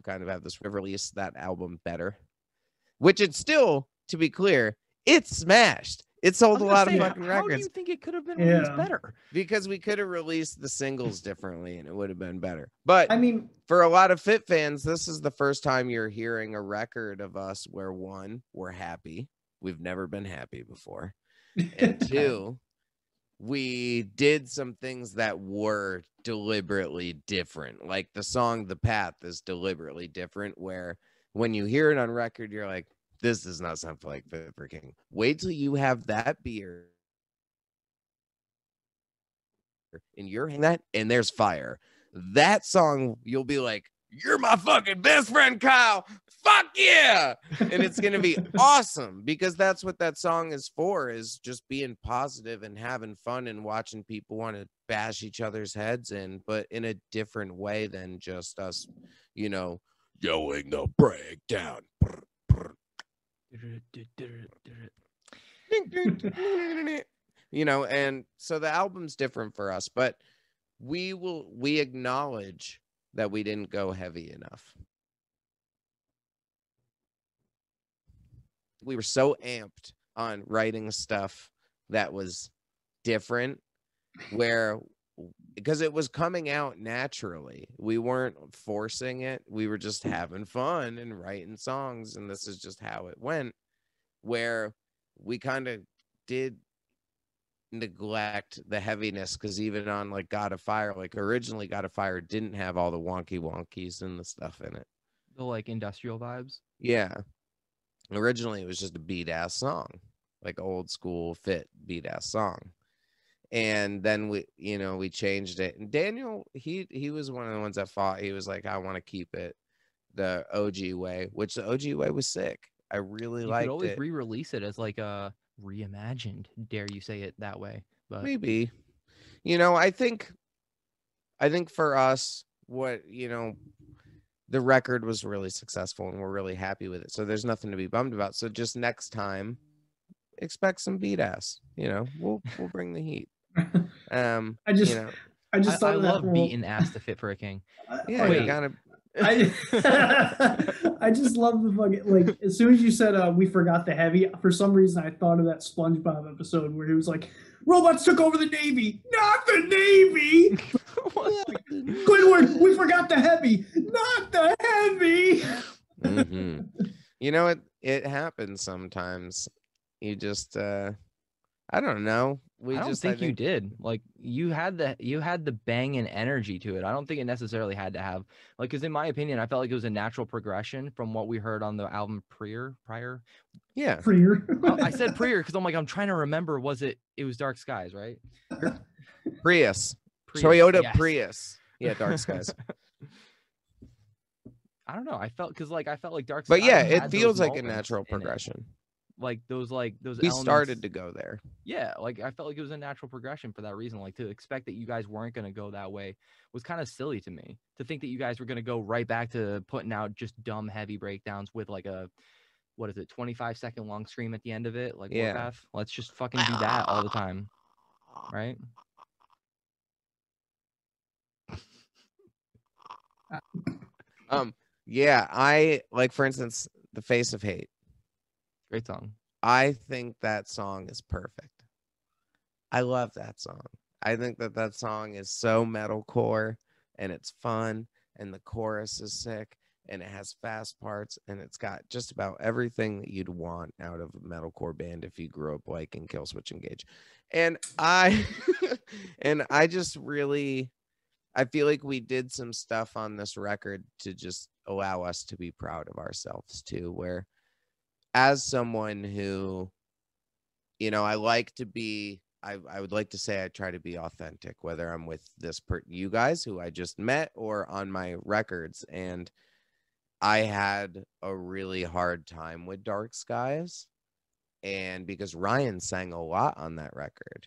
kind of have this release that album better, which it's still, to be clear, it's smashed. It sold a lot of fucking records. How do you think it could have been released better? Because we could have released the singles differently and it would have been better. But I mean, for a lot of Fit fans, this is the first time you're hearing a record of us where, one, we're happy. We've never been happy before. And two, we did some things that were deliberately different. Like the song The Path is deliberately different, where when you hear it on record, you're like, this does not sound like Fit for King. Wait till you have that beer and you're hanging that and there's fire. That song, you'll be like, you're my fucking best friend, Kyle. Fuck yeah. And it's going to be awesome, because that's what that song is for, is just being positive and having fun and watching people want to bash each other's heads in, but in a different way than just us, yelling the breakdown. And so the album's different for us, but we acknowledge that we didn't go heavy enough. We were so amped on writing stuff that was different, because it was coming out naturally. We weren't forcing it. We were just having fun and writing songs, and this is just how it went, where we kind of did neglect the heaviness, because even on like God of Fire, like originally God of Fire didn't have all the wonkies and the stuff in it. The like industrial vibes? Yeah. Originally it was just a beat ass song, like old school Fit beat ass song. And then we changed it. And Daniel, he was one of the ones that fought. He was like, I want to keep it the OG way, which the OG way was sick. I really liked it. You could always re-release it as like a reimagined, dare you say it that way. But maybe, I think for us, what, the record was really successful and we're really happy with it. So there's nothing to be bummed about. So just next time, expect some beat ass, we'll bring the heat. I love beating ass to Fit for a King. Yeah, wait. You gotta. I just love the fucking, like, as soon as you said we forgot the heavy, for some reason I thought of that SpongeBob episode where he was like, robots took over the Navy, not the Navy. Squidward, we forgot the heavy, not the heavy. Mm-hmm. It happens sometimes. You just I don't know. I don't think you did. Like you had the bang and energy to it. I don't think it necessarily had to have like, because in my opinion, I felt like it was a natural progression from what we heard on the album prior. Yeah. Prior. I said prior because I'm like, I'm trying to remember. It was Dark Skies, right? Prius. Prius, Toyota yes. Prius. Yeah, Dark Skies. I don't know. I felt like Dark Skies. But yeah, had it feels those like a moments natural in it. progression. Like those We elements. started to go there. Yeah, like I felt like it was a natural progression for that reason. Like to expect that you guys weren't going to go that way was kind of silly to me. To think that you guys were going to go right back to putting out just dumb heavy breakdowns with like a 25-second long scream at the end of it, like Yeah. Warpath. Let's just fucking do that all the time, right? Yeah, I like, for instance, The Face of Hate. Great song. I think that song is perfect. I love that song. I think that song is so metalcore and it's fun and the chorus is sick and it has fast parts and it's got just about everything that you'd want out of a metalcore band if you grew up liking Killswitch Engage. And I and I just really, I feel like we did some stuff on this record to just allow us to be proud of ourselves too, where as someone who, you know, I like to be, I would like to say I try to be authentic, whether I'm with you guys who I just met or on my records. And I had a really hard time with Dark Skies, and because Ryan sang a lot on that record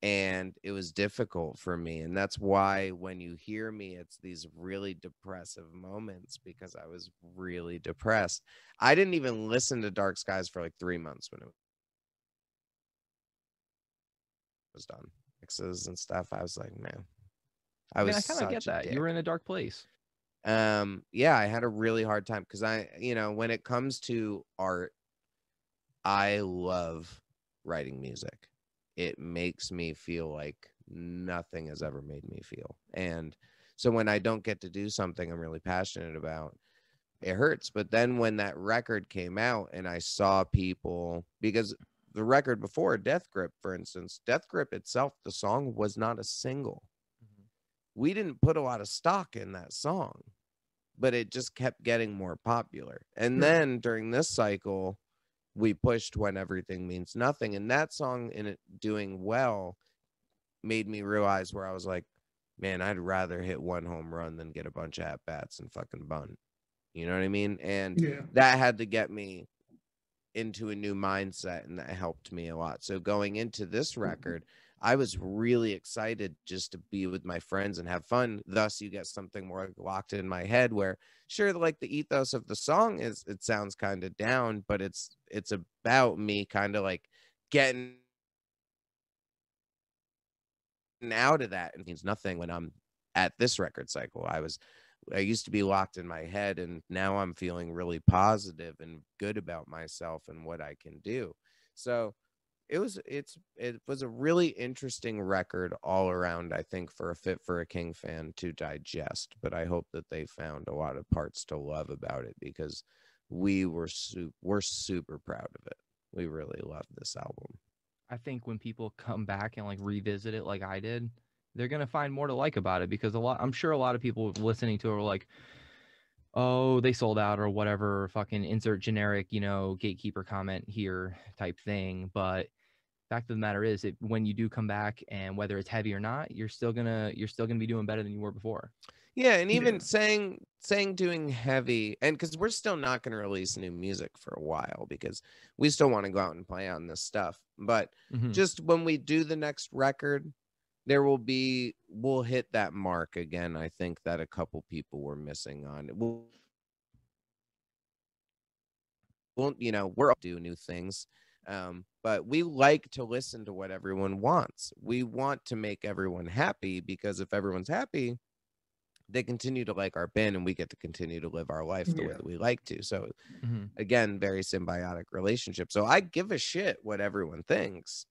and it was difficult for me. And that's why when you hear me, it's these really depressive moments because I was really depressed. I didn't even listen to Dark Skies for like 3 months when it was done. Mixes and stuff. I was like, man, I mean, was I kind of get such a that. dick. You were in a dark place. Yeah, I had a really hard time because when it comes to art, I love writing music. It makes me feel like nothing has ever made me feel. And so when I don't get to do something I'm really passionate about, it hurts. But then when that record came out and I saw people, because the record before, Death Grip, for instance, Death Grip itself, the song was not a single. We didn't put a lot of stock in that song, but it just kept getting more popular. And then during this cycle, we pushed When Everything Means Nothing. And that song, in it doing well, made me realize where I was like, man, I'd rather hit one home run than get a bunch of at-bats and fucking bunt. You know what I mean? And that had to get me into a new mindset, and that helped me a lot. So going into this record, I was really excited just to be with my friends and have fun. Thus, you get something more locked in my head where, sure, like the ethos of the song is, it sounds kind of down, but it's about me kind of like getting out of that. And it means nothing when I'm at this record cycle. I used to be locked in my head, and now I'm feeling really positive and good about myself and what I can do. So it was a really interesting record all around, I think, for a Fit for a King fan to digest. But I hope that they found a lot of parts to love about it, because we're super proud of it. We really love this album. I think when people come back and like revisit it like I did, they're gonna find more to like about it, because I'm sure a lot of people listening to it were like, oh, they sold out or whatever, fucking insert generic, gatekeeper comment here type thing. But fact of the matter is, when you do come back, and whether it's heavy or not, you're still gonna be doing better than you were before. Yeah, and even saying doing heavy, and because we're still not going to release new music for a while because we still want to go out and play on this stuff. But just when we do the next record, we'll hit that mark again. I think that a couple people were missing on it. We're all do new things. But we like to listen to what everyone wants. We want to make everyone happy, because if everyone's happy, they continue to like our band, and we get to continue to live our life the way that we like to. So again, very symbiotic relationship. So I give a shit what everyone thinks,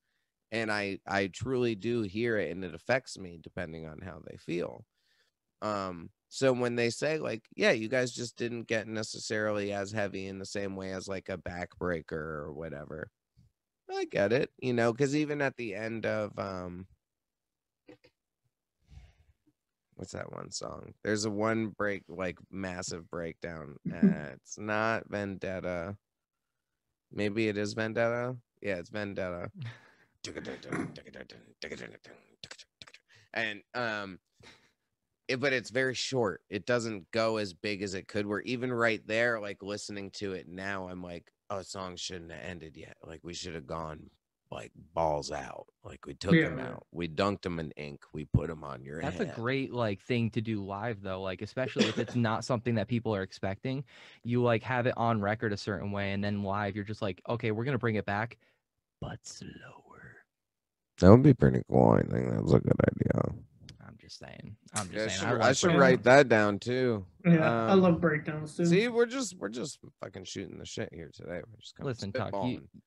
and I truly do hear it, and it affects me depending on how they feel. So when they say like, yeah, you guys just didn't get necessarily as heavy in the same way as like a Backbreaker or whatever, I get it, you know, because even at the end of what's that one song? There's a one break, like massive breakdown. It's not Vendetta. Maybe it is Vendetta. Yeah, it's Vendetta. And but it's very short. It doesn't go as big as it could. Where even right there, like listening to it now, I'm like, oh, song shouldn't have ended yet. Like we should have gone like balls out. Like we took him out. We dunked him in ink. We put him on your That's head. a great like thing to do live though. Like especially if it's not something that people are expecting, you like have it on record a certain way, and then live you're just like, okay, we're gonna bring it back, but slower. That would be pretty cool. I think that's a good idea. I'm just saying. I should write that down too. Yeah, I love breakdowns too. See, we're just fucking shooting the shit here today. We're just listen, Tuck.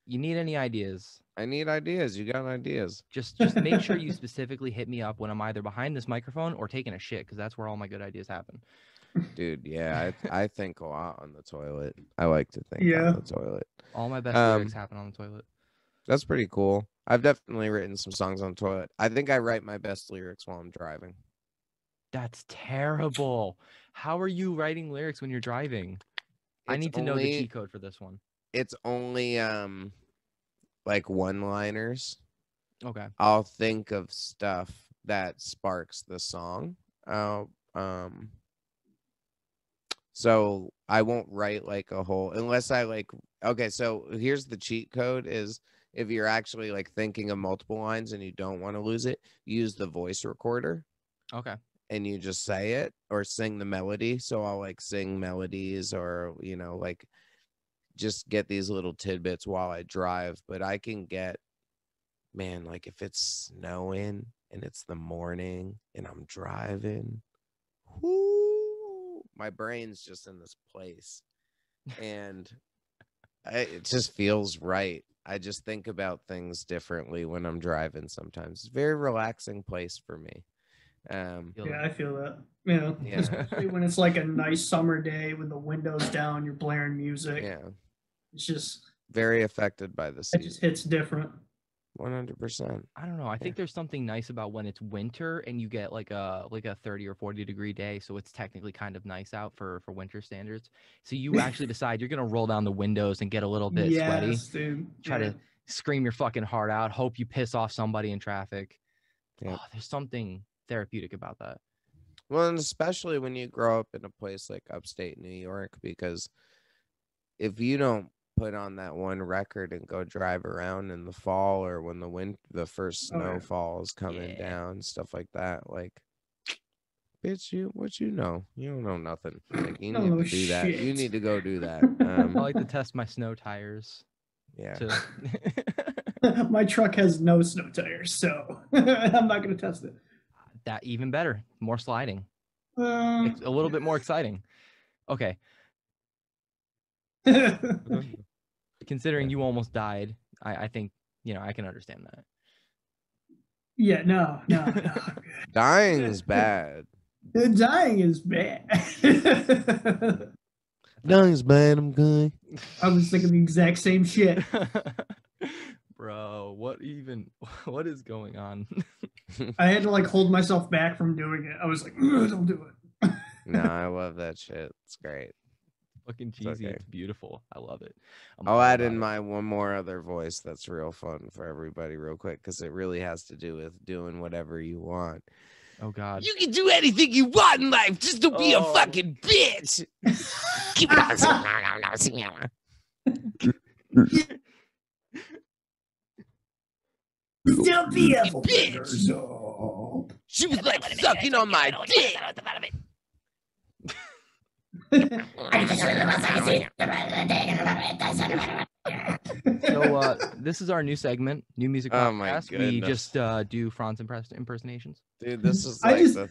You need any ideas? I need ideas. You got ideas? Just make sure you specifically hit me up when I'm either behind this microphone or taking a shit, because that's where all my good ideas happen. Dude, yeah, I think a lot on the toilet. I like to think on the toilet. All my best lyrics happen on the toilet. That's pretty cool. I've definitely written some songs on the toilet. I think I write my best lyrics while I'm driving. That's terrible. How are you writing lyrics when you're driving? I need to know the cheat code for this one. It's only like one-liners. Okay. I'll think of stuff that sparks the song. So I won't write like a whole, unless I like, okay, so here's the cheat code is if you're actually like thinking of multiple lines and you don't want to lose it, use the voice recorder. Okay. And you just say it or sing the melody. So I'll like sing melodies or, you know, like just get these little tidbits while I drive. But I can get, man, like if it's snowing and it's the morning and I'm driving, whoo, my brain's just in this place. And it just feels right. I just think about things differently when I'm driving sometimes. It's a very relaxing place for me. Yeah, I feel that. Yeah. Especially when it's like a nice summer day with the windows down, you're blaring music. Yeah. It's just very affected by the season. It just hits different. 100%. I don't know. I think there's something nice about when it's winter and you get like a 30 or 40 degree day, so it's technically kind of nice out for winter standards. So you actually decide you're gonna roll down the windows and get a little bit sweaty. Dude. Try to scream your fucking heart out. Hope you piss off somebody in traffic. Yeah. Oh, there's something therapeutic about that. Well, and especially when you grow up in a place like upstate New York, because if you don't put on that one record and go drive around in the fall or when the first snowfall is coming down, stuff like that, like, bitch, what you know? You don't know nothing. Like, you need to do that. You need to go do that. I like to test my snow tires. Yeah. My truck has no snow tires, so I'm not going to test it. That even better. More sliding. It's a little bit more exciting. Okay. Considering you almost died, I think, I can understand that. Yeah, no. Dying is bad. Dying is bad. Dying is bad, I'm good. I was thinking the exact same shit. Bro, what is going on? I had to like hold myself back from doing it. I was like, don't do it. No, I love that shit. It's great. Fucking cheesy. It's beautiful. I love it. I'll add in my one more other voice that's real fun for everybody real quick, because it really has to do with doing whatever you want. Oh, God. You can do anything you want in life. Just don't be a fucking bitch. Keep it on. Don't be a bitch. She was like sucking on my dick. So this is our new segment, New Music Podcast. Oh my goodness. We just do Franz impersonations. Dude, this is like the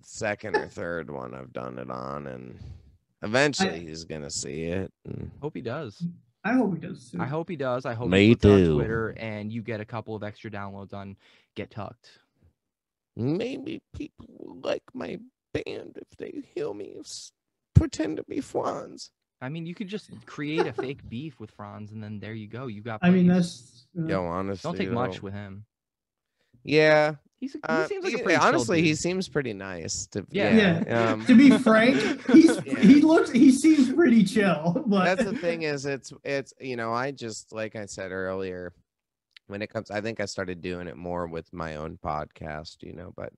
second or third one I've done it on, and eventually he's gonna see it. Hope he does. I hope he does too. I hope he does. I hope Me he puts it too. on Twitter and you get a couple of extra downloads on Get Tucked. Maybe people will like my band if they hear me pretend to be Franz. I mean, you could just create a fake beef with Franz, and then there you go. You got. I mean, buddies. that's Yo, honestly, Don't take much though, with him. yeah. He seems like a pretty honestly, chill dude. he seems pretty nice. Yeah. To be frank, he seems pretty chill. But that's the thing is, it's I just, like I said earlier, when it comes, I think I started doing it more with my own podcast, but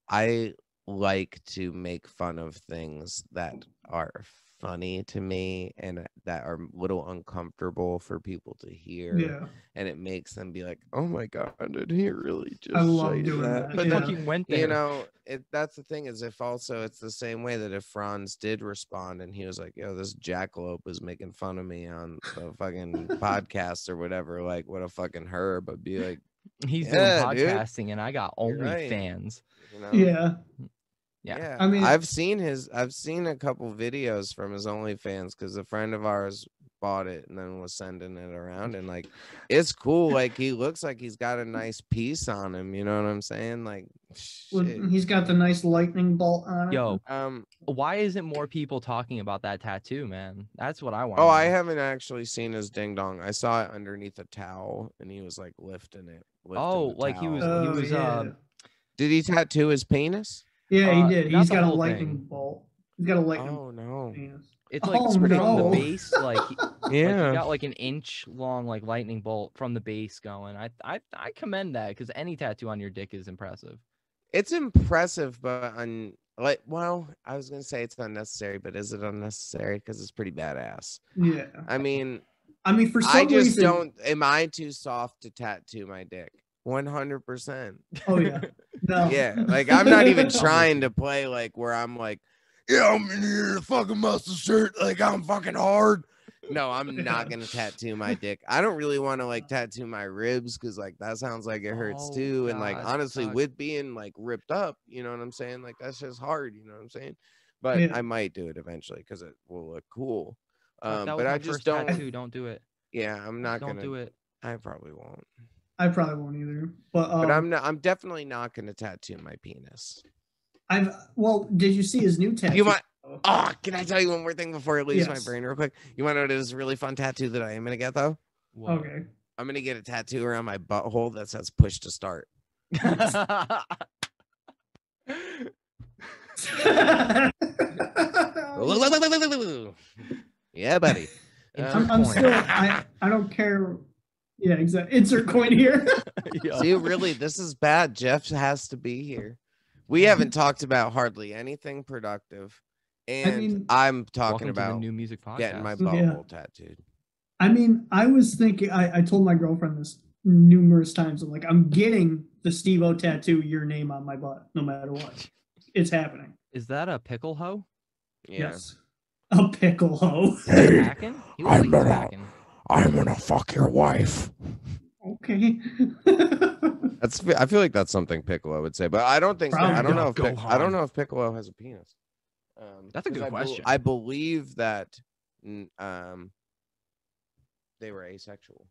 I like to make fun of things that are funny to me and that are a little uncomfortable for people to hear. Yeah. And it makes them be like, oh my God, did he really just I love say doing that. But fucking went there. That's the thing is, if also it's the same way that if Franz did respond and he was like, yo, this jackalope is making fun of me on the fucking podcast or whatever, like, what a fucking herb, I'd be like, he's doing podcasting and I got OnlyFans. Yeah. I mean, I've seen a couple videos from his OnlyFans because a friend of ours bought it and then was sending it around, and like, it's cool. Like, he looks like he's got a nice piece on him. You know what I'm saying? Like, shit. He's got the nice lightning bolt on it. Yo, why isn't more people talking about that tattoo, man? That's what I want. Oh, I haven't actually seen his ding dong. I saw it underneath a towel, and he was like lifting it. Like he was. Did he tattoo his penis? Yeah, he did. He's got a lightning bolt. He's got a lightning. Oh no! Penis. It's like from the base, like he got like an inch long like lightning bolt from the base going. I commend that because any tattoo on your dick is impressive. It's impressive, but I was gonna say it's unnecessary, but is it unnecessary? Because it's pretty badass. Yeah. I mean, for some reason, don't. Am I too soft to tattoo my dick? 100%. Oh yeah. No. Yeah, like I'm not even trying to play like where I'm like, yeah, I'm in here, fucking muscle shirt, like I'm fucking hard. No, I'm not gonna tattoo my dick. I don't really want to like tattoo my ribs because like that sounds like it hurts too. God, and like honestly, with being like ripped up, you know what I'm saying? Like that's just hard, you know what I'm saying? But I might do it eventually because it will look cool. But I just don't. Don't do it. Yeah, I'm not gonna do it. I probably won't. I probably won't either. But I'm definitely not gonna tattoo my penis. Did you see his new tattoo? Can I tell you one more thing before it leaves my brain real quick? You want to know this really fun tattoo that I am gonna get though? What? Okay. I'm gonna get a tattoo around my butthole that says "push to start." Yeah, buddy. I'm still. I don't care. Yeah, exactly. Insert coin here. See, really, this is bad. Jeff has to be here. We haven't talked about hardly anything productive, and I'm talking about the new music podcast. Getting my butthole tattooed. I mean, I was thinking. I told my girlfriend this numerous times. I'm like, I'm getting the Steve-O tattoo, your name on my butt, no matter what. It's happening. Is that a pickle hoe? Yeah. Yes. A pickle hoe. Hey, I'm gonna fuck your wife. Okay. I feel like that's something Piccolo would say, but I don't think. I don't know if Piccolo has a penis. That's a good question. I believe that they were asexual.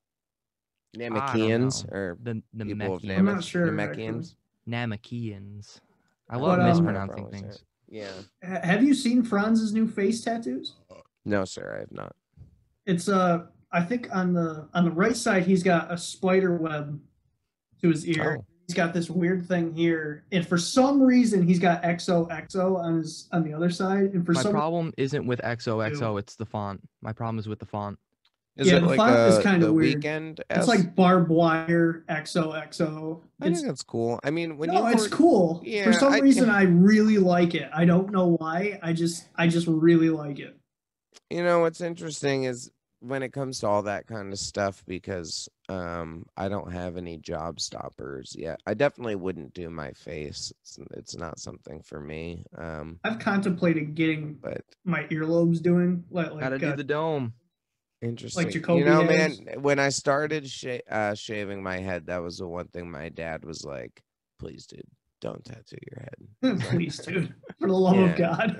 Namekians or the people of I'm not sure. Namekians. Namekians. I love mispronouncing things. Yeah. Have you seen Franz's new face tattoos? No, sir, I have not. It's I think on the right side he's got a spider web to his ear. Oh. He's got this weird thing here, and for some reason he's got XOXO on the other side. And my problem isn't with XOXO, it's the font. My problem is with the font. Is it the like font is kind of weird. Weekend? It's like barbed wire XOXO. I think that's cool. I mean, it's cool. Yeah, for some reason, I really like it. I don't know why. I just really like it. You know what's interesting is when it comes to all that kind of stuff, because I don't have any job stoppers yet. I definitely wouldn't do my face. It's not something for me. I've contemplated getting my earlobes doing gotta do the dome. Interesting. Like Jacoby man, when I started shaving my head, that was the one thing my dad was like, please, dude, don't tattoo your head. Please, dude, for the love of God.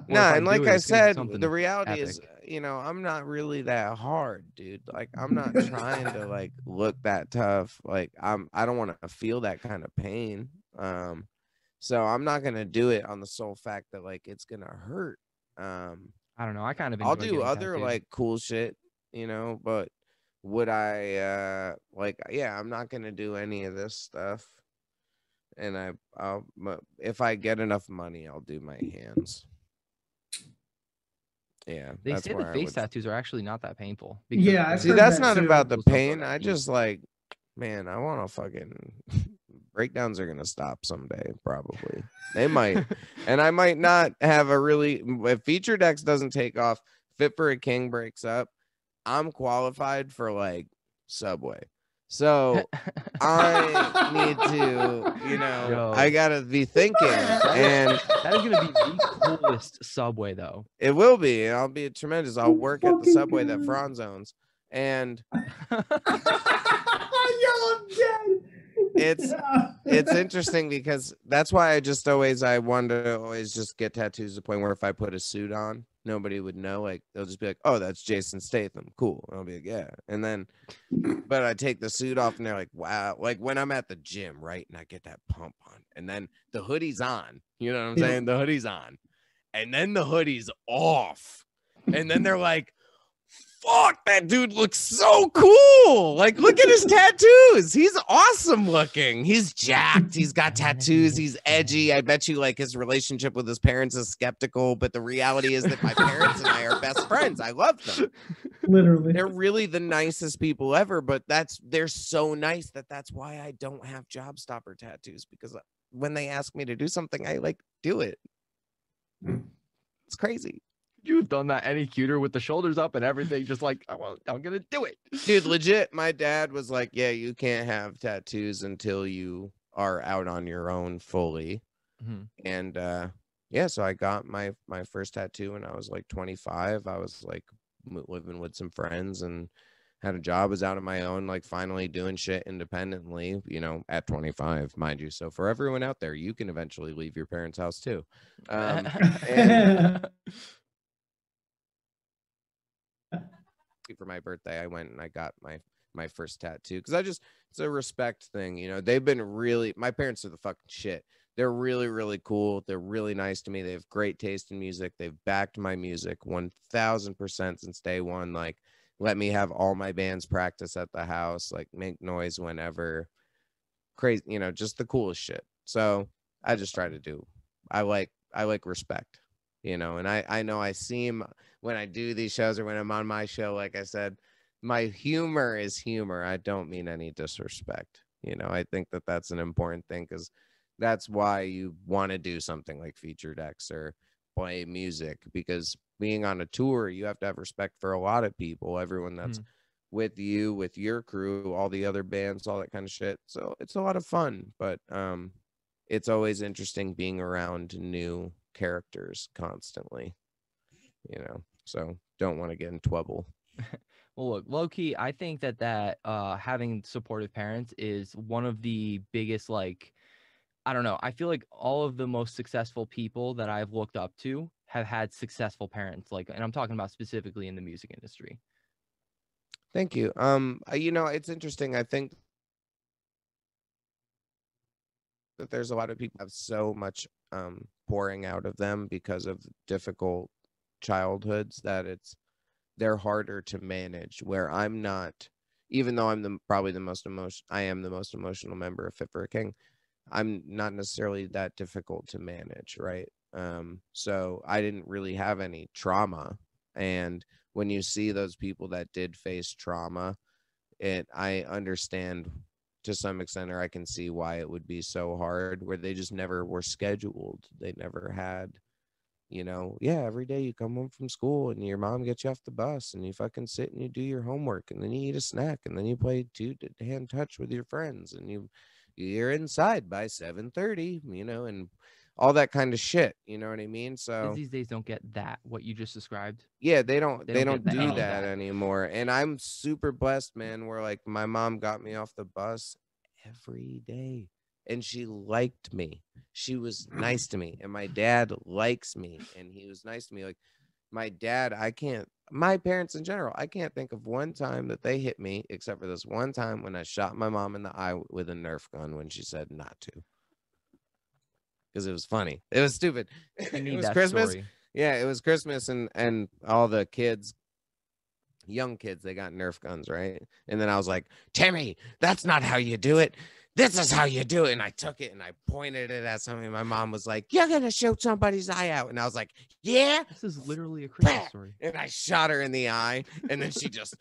No, and like I said, the reality is, I'm not really that hard, dude. Like, I'm not trying to like look that tough. Like, I don't want to feel that kind of pain. So I'm not gonna do it on the sole fact that like it's gonna hurt. I don't know. I kind of I'll enjoy do getting other tattooed. like cool shit, but would I yeah, I'm not gonna do any of this stuff. And if I get enough money, I'll do my hands. Yeah, They that's say the where I face would. tattoos are actually not that painful. Yeah, I've See, heard that's that not too. about the People suffer pain. that I too. just like, man, I want to fucking breakdowns are gonna stop someday, probably. They might, and I might not have a really. If FeaturedX doesn't take off, Fit for a King breaks up, I'm qualified for like Subway. So I need to, I Yo. gotta be thinking, and That is gonna be the coolest Subway, though. it will be. I'll be tremendous. I'll work at the Fucking Subway that God. Franz owns, and Yo, I'm dead. it's interesting because that's why I wanted to always just get tattoos to the point where if I put a suit on, nobody would know. Like they'll just be like, "Oh, that's Jason Statham, cool." And I'll be like, "Yeah," and then. But I take the suit off and they're like, wow. Like when I'm at the gym, right? And I get that pump on. And then the hoodie's on. You know what I'm saying? The hoodie's on. And then the hoodie's off. And then they're like, fuck, that dude looks so cool. Like, look at his tattoos. He's awesome looking. He's jacked. He's got tattoos. He's edgy. I bet you like his relationship with his parents is skeptical. But the reality is that my parents and I are best friends. I love them. Literally. They're really the nicest people ever, but they're so nice that's why I don't have job stopper tattoos, because when they ask me to do something, I like do it. It's crazy. You've done that any cuter with the shoulders up and everything, just like, I'm gonna do it. Dude, legit, my dad was like, yeah, you can't have tattoos until you are out on your own fully. And yeah, so I got my first tattoo when I was like 25. I was like living with some friends and had a job, was out on my own, like finally doing shit independently, at 25, mind you. So for everyone out there, you can eventually leave your parents' house too. And for my birthday, I went and I got my first tattoo because it's a respect thing. They've been my parents are the fucking shit. They're really, really cool. They're really nice to me. They have great taste in music. They've backed my music 1000% since day one. Like, let me have all my bands practice at the house, like make noise whenever. Crazy, just the coolest shit. So I just try to do. I like respect, and I know I seem when I do these shows or when I'm on my show, like I said, my humor is humor. I don't mean any disrespect. I think that that's an important thing because that's why you want to do something like FeaturedX or play music, because being on a tour, you have to have respect for a lot of people, everyone that's with you, with your crew, all the other bands, all that kind of shit. So it's a lot of fun, but it's always interesting being around new characters constantly, so don't want to get in trouble. Well, look, low-key, I think that having supportive parents is one of the biggest, like, I don't know. I feel like all of the most successful people that I've looked up to have had successful parents, like, and I'm talking about specifically in the music industry. Thank you. It's interesting. I think that there's a lot of people have so much pouring out of them because of difficult childhoods that they're harder to manage, where I'm not, even though I'm I am the most emotional member of Fit for a King. I'm not necessarily that difficult to manage, right? So I didn't really have any trauma. And when you see those people that did face trauma, I understand to some extent, or I can see why it would be so hard, where they just never were scheduled. They never had, every day you come home from school and your mom gets you off the bus and you fucking sit and you do your homework and then you eat a snack and then you play two-hand touch with your friends and you're inside by 7:30, and all that kind of shit. You know what I mean? So These days don't get that, what you just described. yeah, they don't get do any of that anymore. And I'm super blessed, man, where like my mom got me off the bus every day and she liked me. She was nice to me, and my dad likes me and he was nice to me. Like my dad, my parents in general, I can't think of one time that they hit me except for this one time when I shot my mom in the eye with a Nerf gun when she said not to. Because it was funny. It was stupid. It was Christmas. Story. Yeah, it was Christmas, and all the kids, young kids, they got Nerf guns, right? And then I was like, Timmy, that's not how you do it. This is how you do it. And I took it and I pointed it at something. My mom was like, you're gonna shoot somebody's eye out. And I was like, yeah. This is literally a Christmas story. And I shot her in the eye, and then she just.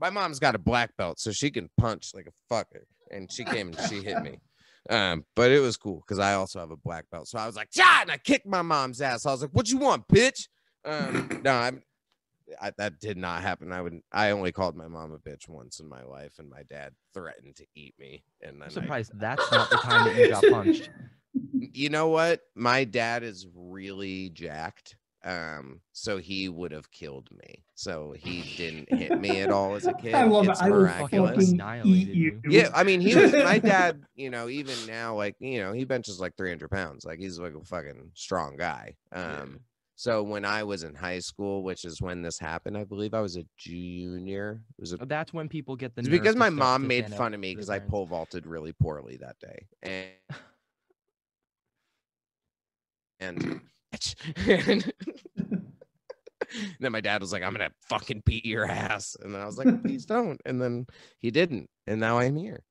My mom's got a black belt, so she can punch like a fucker. And she came and she hit me. But it was cool because I also have a black belt. So I was like, yeah, and I kicked my mom's ass. I was like, what you want, bitch? No, that did not happen. I only called my mom a bitch once in my life, and my dad threatened to eat me. And then I'm surprised that's not the time that you got punched. You know what? My dad is really jacked. So he would have killed me. So he didn't hit me at all as a kid. I love it's it. I will miraculous. fucking eat you. Yeah, I mean, he was my dad, you know, even now, like, you know, he benches like 300 pounds. Like, he's like a fucking strong guy. So when I was in high school, which is when this happened, I believe I was a junior. That's when people get the. It's because my mom made fun of me because I pole vaulted really poorly that day, and then my dad was like, I'm gonna fucking beat your ass, and then I was like, please don't. And then he didn't, and now I'm here.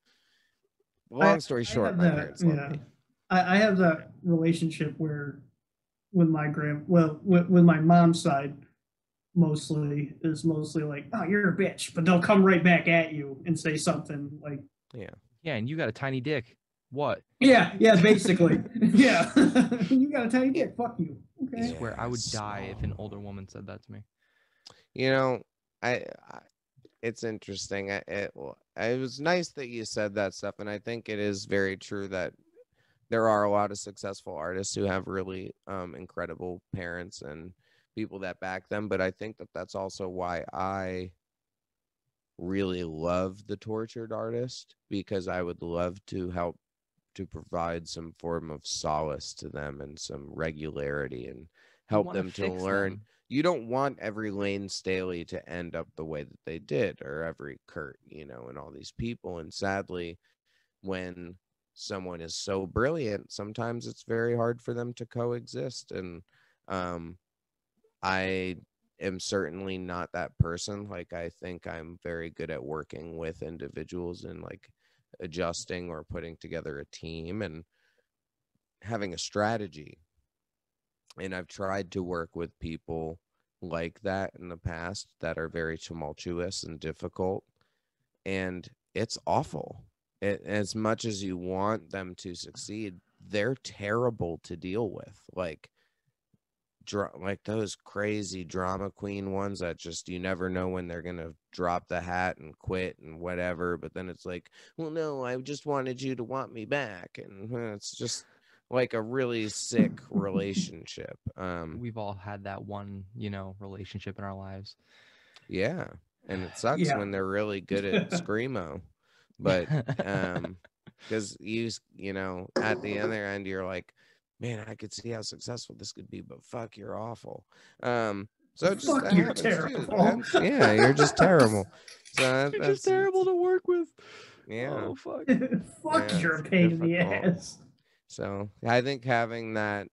Long story short, my parents love me. I have that relationship where with my with my mom's side mostly like, oh, you're a bitch, but they'll come right back at you and say something like, yeah, and you got a tiny dick. What? Yeah, basically. Yeah. You got a tiny dick. Fuck you. Okay. I swear I would die if an older woman said that to me. You know, I it's interesting. It was nice that you said that stuff, and I think it is very true that there are a lot of successful artists who have really incredible parents and people that back them. But I think that that's also why I really love the tortured artist, because I would love to help to provide some form of solace to them and some regularity and help them to learn. You don't want every Lane Staley to end up the way that they did, or every Kurt, you know, and all these people. And sadly, when someone is so brilliant, sometimes it's very hard for them to coexist. And I am certainly not that person. Like, I think I'm very good at working with individuals and like adjusting or putting together a team and having a strategy. And I've tried to work with people like that in the past that are very tumultuous and difficult, and it's awful. As much as you want them to succeed, they're terrible to deal with. Like those crazy drama queen ones that just, you never know when they're gonna drop the hat and quit and whatever, but then it's like, well, no, I just wanted you to want me back, and it's just like a really sick relationship. We've all had that one, you know, relationship in our lives. Yeah, and it sucks when they're really good at screamo, but because you know, at the other end, you're like, man, I could see how successful this could be, but fuck, you're awful. So just fuck, you're terrible. Yeah, you're just terrible. So you're just terrible to work with. Yeah. Oh, fuck. Fuck, you're a pain in the ass. So I think having that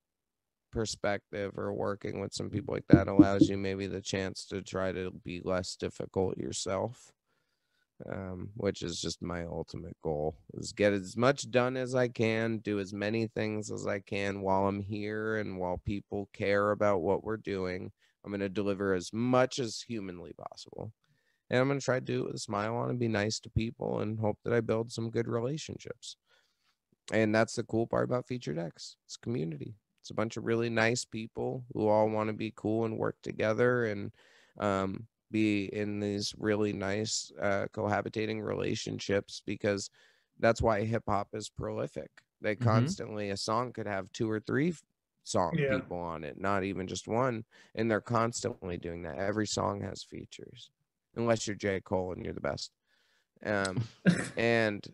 perspective or working with some people like that allows you maybe the chance to try to be less difficult yourself, which is just my ultimate goal, is get as much done as I can, do as many things as I can while I'm here and while people care about what we're doing. I'm going to deliver as much as humanly possible, and I'm going to try to do it with a smile on and be nice to people and hope that I build some good relationships. And that's the cool part about FeaturedX. It's community. It's a bunch of really nice people who all want to be cool and work together and be in these really nice cohabitating relationships, because that's why hip hop is prolific. They constantly, a song could have 2 or 3 people on it, not even just one. And they're constantly doing that. Every song has features, unless you're J. Cole and you're the best. And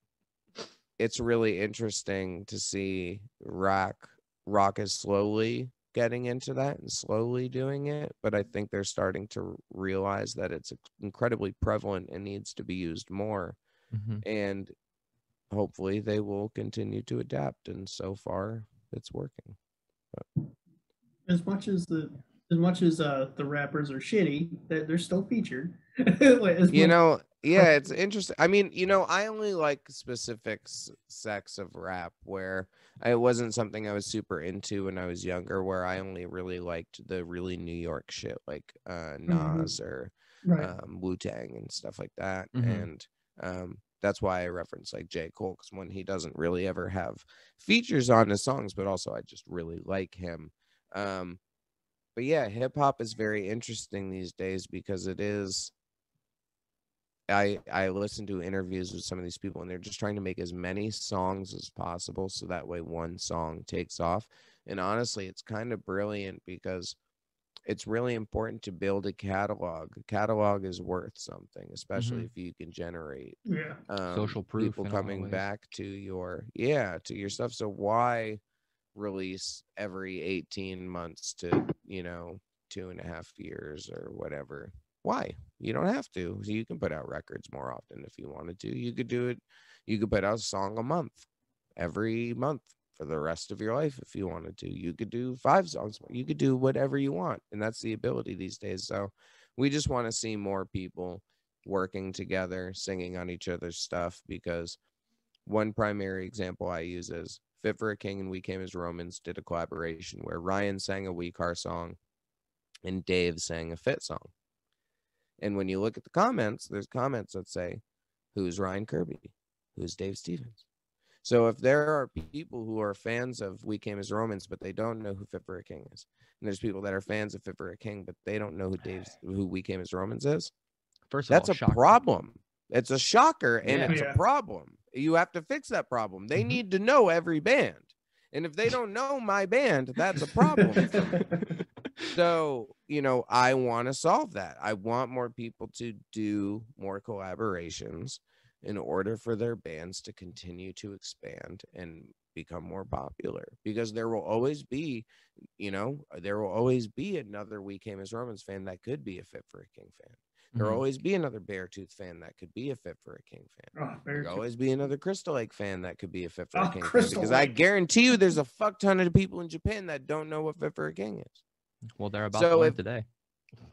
it's really interesting to see rock is slowly getting into that and slowly doing it, but I think they're starting to realize that it's incredibly prevalent and needs to be used more. And hopefully they will continue to adapt, and so far it's working. As much as the as much as the rappers are shitty, they're still featured. Like, You know, yeah, it's interesting. I mean, you know, I only like specific sects of rap where it wasn't something I was super into when I was younger, where I only really liked the really New York shit like Nas or right. Wu-Tang and stuff like that. Mhm. And that's why I reference like J. Cole, because when he doesn't really ever have features on his songs, but also I just really like him. But yeah, hip hop is very interesting these days because it is. I listen to interviews with some of these people and they're just trying to make as many songs as possible so that way one song takes off. And honestly, it's kind of brilliant because it's really important to build a catalog. A catalog is worth something, especially if you can generate Social proof people in a lot of coming ways. back to your to your stuff. So why release every 18 months to 2.5 years or whatever? Why? You don't have to. So you can put out records more often if you wanted to. You could do it. You could put out a song a month, every month for the rest of your life if you wanted to. You could do 5 songs. You could do whatever you want. And that's the ability these days. So we just want to see more people working together, singing on each other's stuff, because one primary example I use is Fit for a King and We Came as Romans did a collaboration where Ryan sang a We Car song and Dave sang a Fit song. And when you look at the comments, there's comments that say, who's Ryan Kirby? Who's Dave Stevens? So if there are people who are fans of We Came as Romans, but they don't know who Fit for a King is, and there's people that are fans of Fit for a King, but they don't know who We Came as Romans is, First of all, that's a shocker. problem. It's a shocker, and Yeah. it's a problem. You have to fix that problem. They need to know every band. And if they don't know my band, that's a problem for me. So, I want to solve that. I want more people to do more collaborations in order for their bands to continue to expand and become more popular, because there will always be, another We Came as Romans fan that could be a Fit for a King fan. There will always be another Beartooth fan that could be a Fit for a King fan. There will always be another Crystal Lake fan that could be a Fit for a King fan, because I guarantee you there's a fuck ton of people in Japan that don't know what Fit for a King is. Well, they're about to learn today.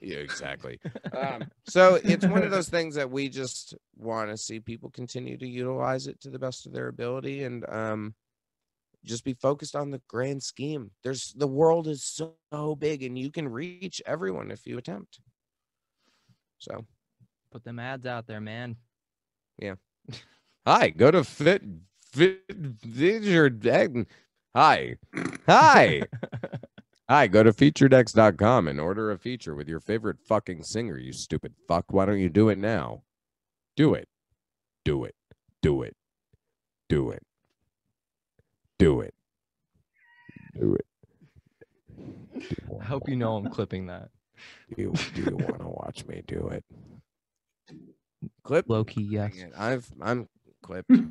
Yeah, exactly. So it's one of those things that we just want to see people continue to utilize it to the best of their ability, and just be focused on the grand scheme. The world is so big, and you can reach everyone if you attempt. So put them ads out there, man. Yeah. Hi, go to FeaturedX. Hi. Hi, go to FeaturedX.com and order a feature with your favorite fucking singer, you stupid fuck. Why don't you do it now? Do it. Do it. Do it. Do it. Do it. Do it. I hope you know I'm clipping that. Do you want to watch me do it? Clip? Low key, yes. I'm clipped. You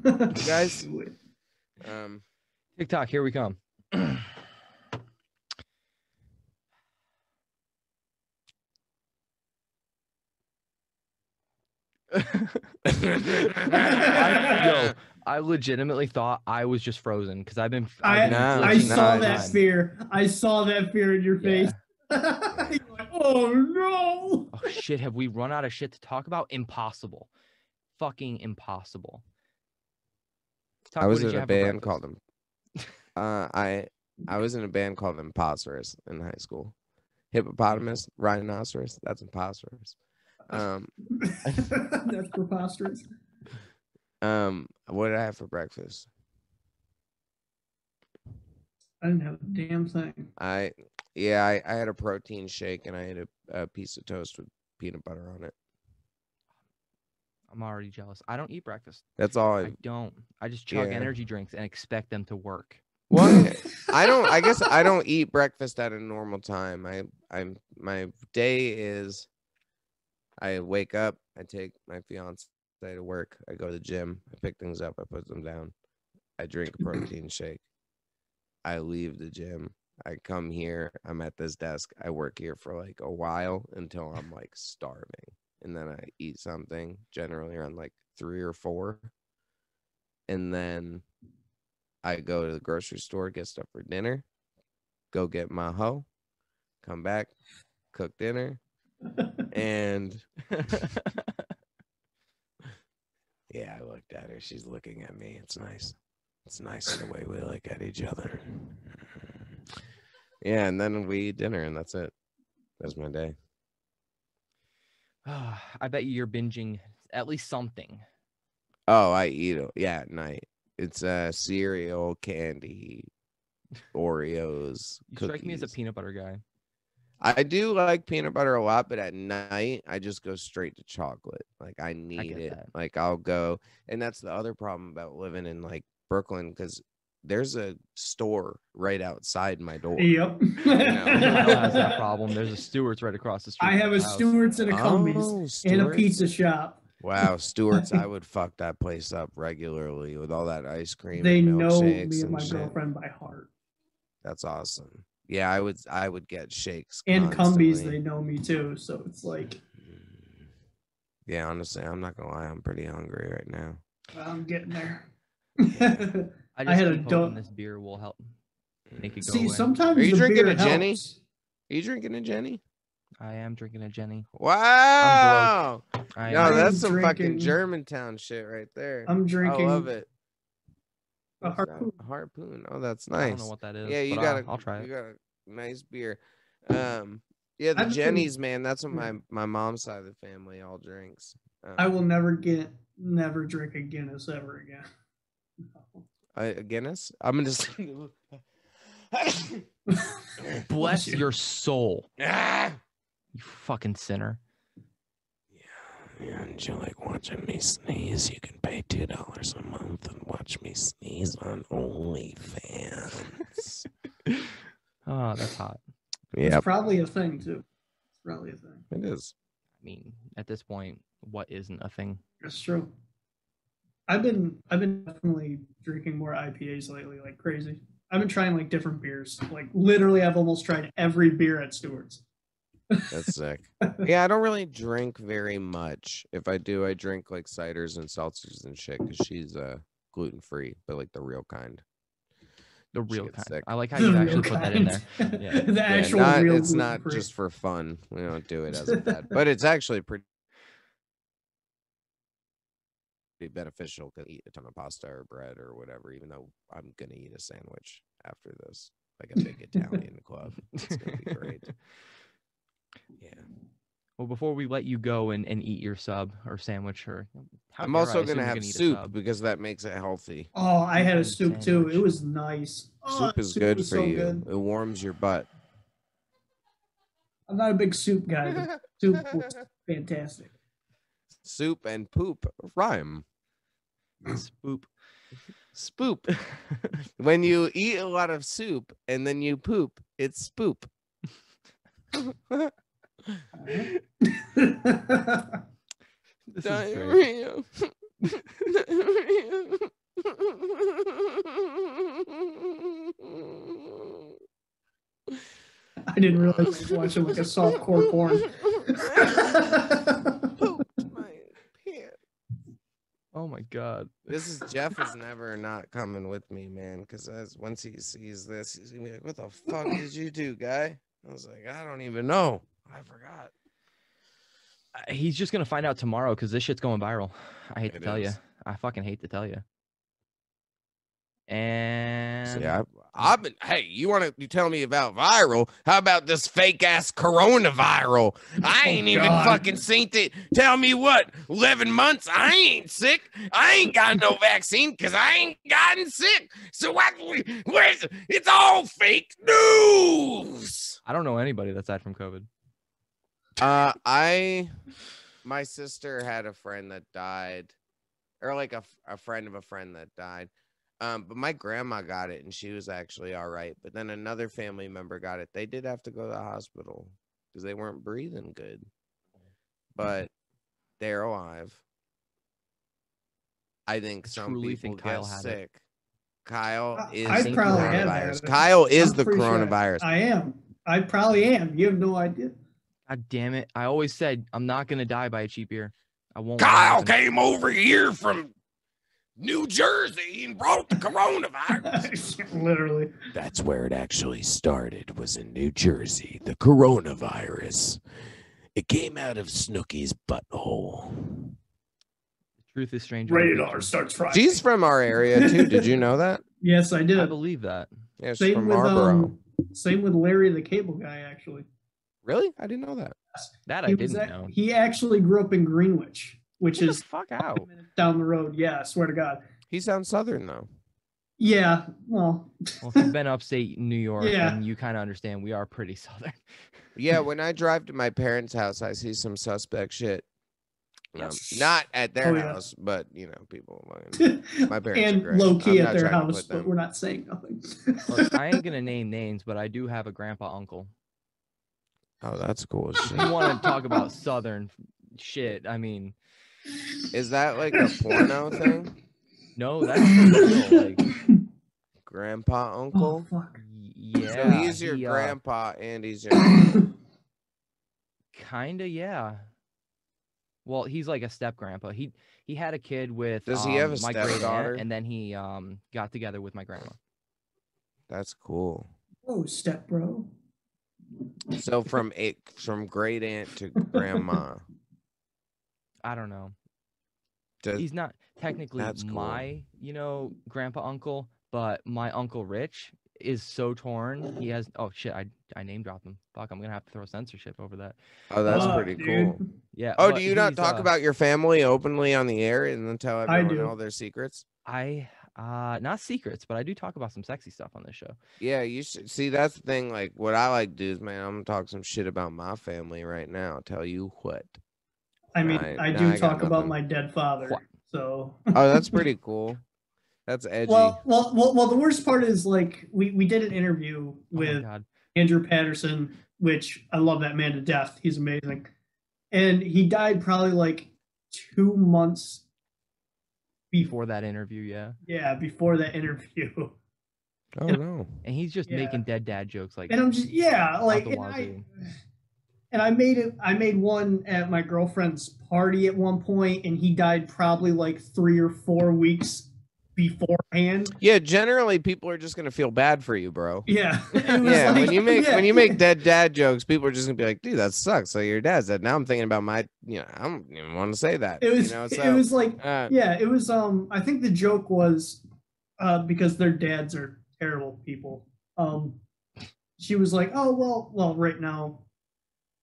guys? TikTok, here we come. I legitimately thought I was just frozen because I've been. I saw that fear. I saw that fear in your face. Like, oh no! Oh shit! Have we run out of shit to talk about? Impossible. Fucking impossible. I was in a band called I was in a band called Imposters in high school. Hippopotamus, rhinoceros. That's Imposters. That's preposterous. What did I have for breakfast? I didn't have a damn thing. I had a protein shake and I had a piece of toast with peanut butter on it. I'm already jealous. I don't eat breakfast. That's all I don't. I just chug energy drinks and expect them to work. Well, I guess I don't eat breakfast at a normal time. My day is, I wake up, I take my fiance to work, I go to the gym, I pick things up, I put them down, I drink a protein shake, I leave the gym, I come here, I'm at this desk, I work here for like a while until I'm like starving, and then I eat something, generally around like 3 or 4, and then I go to the grocery store, get stuff for dinner, go get my hoe, come back, cook dinner, and yeah, I looked at her. She's looking at me. It's nice. It's nice the way we look at each other. Yeah, and then we eat dinner, and that's it. That's my day. I bet you're binging at least something. Oh, I eat it. Yeah, at night. It's cereal, candy, Oreos, You cookies. strike me as a peanut butter guy. I do like peanut butter a lot, but at night I just go straight to chocolate. Like I need it. That. Like I'll go, and that's the other problem about living in like Brooklyn, because there's a store right outside my door. Yep. Kyle has that problem. There's a Stewart's right across the street. I have a Stewart's and a Cumbies and a pizza shop. Wow, Stewart's, I would fuck that place up regularly with all that ice cream. They and know me and and my shit. girlfriend by heart. That's awesome. Yeah, I would get shakes. And constantly. Cumbies, they know me too. So it's like. Yeah, honestly, I'm not gonna lie. I'm pretty hungry right now. I'm getting there. I had a keep hoping this beer will help make it go See, away. sometimes Are you the drinking beer a Jenny? helps. Are you drinking a Jenny? I am drinking a Jenny. Wow. I No, am. that's some drinking- fucking Germantown shit right there. I'm drinking I love it. a What's that? harpoon. A harpoon. Oh, that's I don't nice. know what that is. Yeah, you but got I'll try You it. got a nice beer. Yeah, the I've been- Jennies, man. That's what my mom's side of the family all drinks. I will never drink a Guinness ever again. A Guinness. I'm just. Bless your soul, Ah! you fucking sinner. Yeah, and you like watching me sneeze? You can pay $2 a month and watch me sneeze on OnlyFans. Oh, that's hot. Yeah, It's probably a thing too. It's probably a thing. it is. I mean, at this point, what isn't a thing? It's true. I've been definitely drinking more IPAs lately, like crazy. I've been trying like different beers. Like literally, I've almost tried every beer at Stewart's. That's sick. Yeah, I don't really drink very much. If I do, I drink like ciders and seltzers and shit, because she's gluten free, but like the real kind. The She real gets kind. sick. I like how The you real actually put that in there. kind. Yeah. The actual not, real. it's not gluten-free. just for fun. We don't do it as a that, but it's actually pretty beneficial to eat a ton of pasta or bread or whatever, even though I'm gonna eat a sandwich after this, like a big Italian club. It's gonna be great. Yeah. Well, before we let you go and eat your sub or sandwich, or I'm also gonna have soup because that makes it healthy. Oh, I had a Chicken soup too. sandwich. It was nice. Oh, Soup is soup good was for so you. good. It warms your butt. I'm not a big soup guy, but soup was fantastic. Soup and poop rhyme. Spoop. Spoop. When you eat a lot of soup and then you poop, it's spoop. This is great. Diarrhea. I didn't realize I was watching like a softcore porn. Pooped my pants. Oh my god. This is Jeff is never not coming with me, man. Because once he sees this, he's gonna be like, "What the fuck did you do, guy?" I was like, "I don't even know. I forgot." He's just gonna find out tomorrow because this shit's going viral. I hate to It tell you. is. I fucking hate to tell you. And See, I've been. Hey, you tell me about viral? How about this fake ass coronavirus? I ain't even God. fucking seen it. Tell me what? 11 months? I ain't sick. I ain't got no vaccine because I ain't gotten sick. So what? Where's? It's all fake news. I don't know anybody that's died from COVID. My sister had a friend that died, or like a friend of a friend that died. But my grandma got it and she was actually all right. But then another family member got it. They did have to go to the hospital because they weren't breathing good. But they're alive. I think some truly people think Kyle get had it. sick. Kyle is I the probably have coronavirus. had it. Kyle is I'm the pretty sure coronavirus. I am. I probably am. You have no idea. God damn it. I always said I'm not gonna die by a cheap beer. I won't. Kyle came over here from New Jersey and brought the coronavirus. Literally. That's where it actually started, was in New Jersey. The coronavirus. It came out of Snooki's butthole. Truth is stranger. Rated R starts Friday. She's from our area too. Did you know that? Yes, I did. I believe that. Yeah, she's Same from with Marlboro. same with Larry the Cable Guy, actually. Really? I didn't know that. That I didn't know. He actually grew up in Greenwich, which Get is the fuck out. down the road. Yeah, I swear to God. He sounds southern though. Yeah, well. Well, if you've been upstate New York, Yeah. and you kind of understand, we are pretty southern. Yeah, when I drive to my parents' house, I see some suspect shit. Not at their house, but you know, people. My parents and are great. low key I'm at not their trying to house, put but them- we're not saying nothing. Look, I ain't gonna name names, but I do have a grandpa uncle. Oh, that's cool as If shit. you want to talk about southern shit, I mean, Is that like a porno thing? no, that's for real. Like, Grandpa Oh, uncle? fuck. yeah, So he's your he, grandpa and he's your Kinda, yeah. Well, he's like a step grandpa. He had a kid with Does he have a my great stepdaughter? aunt, and then he got together with my grandma. That's cool. Oh, step bro. So from great aunt to grandma. I don't know. Does, He's not technically That's cool. my, grandpa uncle, but my uncle Rich is so torn. He has shit, I name dropped him. Fuck, I'm gonna have to throw censorship over that. oh, that's Fuck, pretty dude. cool. Yeah. Oh, but do you not he's, talk about your family openly on the air and then tell I everyone do. all their secrets? I not secrets, but I do talk about some sexy stuff on this show. Yeah, you should see. That's the thing. Like, what I like to do is, man, I'm gonna talk some shit about my family right now. I'll tell you what. I mean, Right, I no, do I got talk about nothing. my dead father. What? So. Oh, that's pretty cool. That's edgy. Well, the worst part is like we did an interview Oh my with God. Andrew Patterson, which I love that man to death. He's amazing, and he died probably like 2 months Before that interview, yeah. Yeah, before that interview. Oh no. And he's just Yeah. making dead dad jokes like And I'm just like the and wazoo. I made one at my girlfriend's party at one point, and he died probably like 3 or 4 weeks beforehand. Yeah, generally people are just gonna feel bad for you, bro. Yeah. It was Yeah, like- when you make dead dad jokes, people are just gonna be like, dude, that sucks. So your dad's dead. Now I'm thinking about my, I don't even want to say that. It was so, it was like uh, yeah, it was I think the joke was because their dads are terrible people. She was like, "Oh, well right now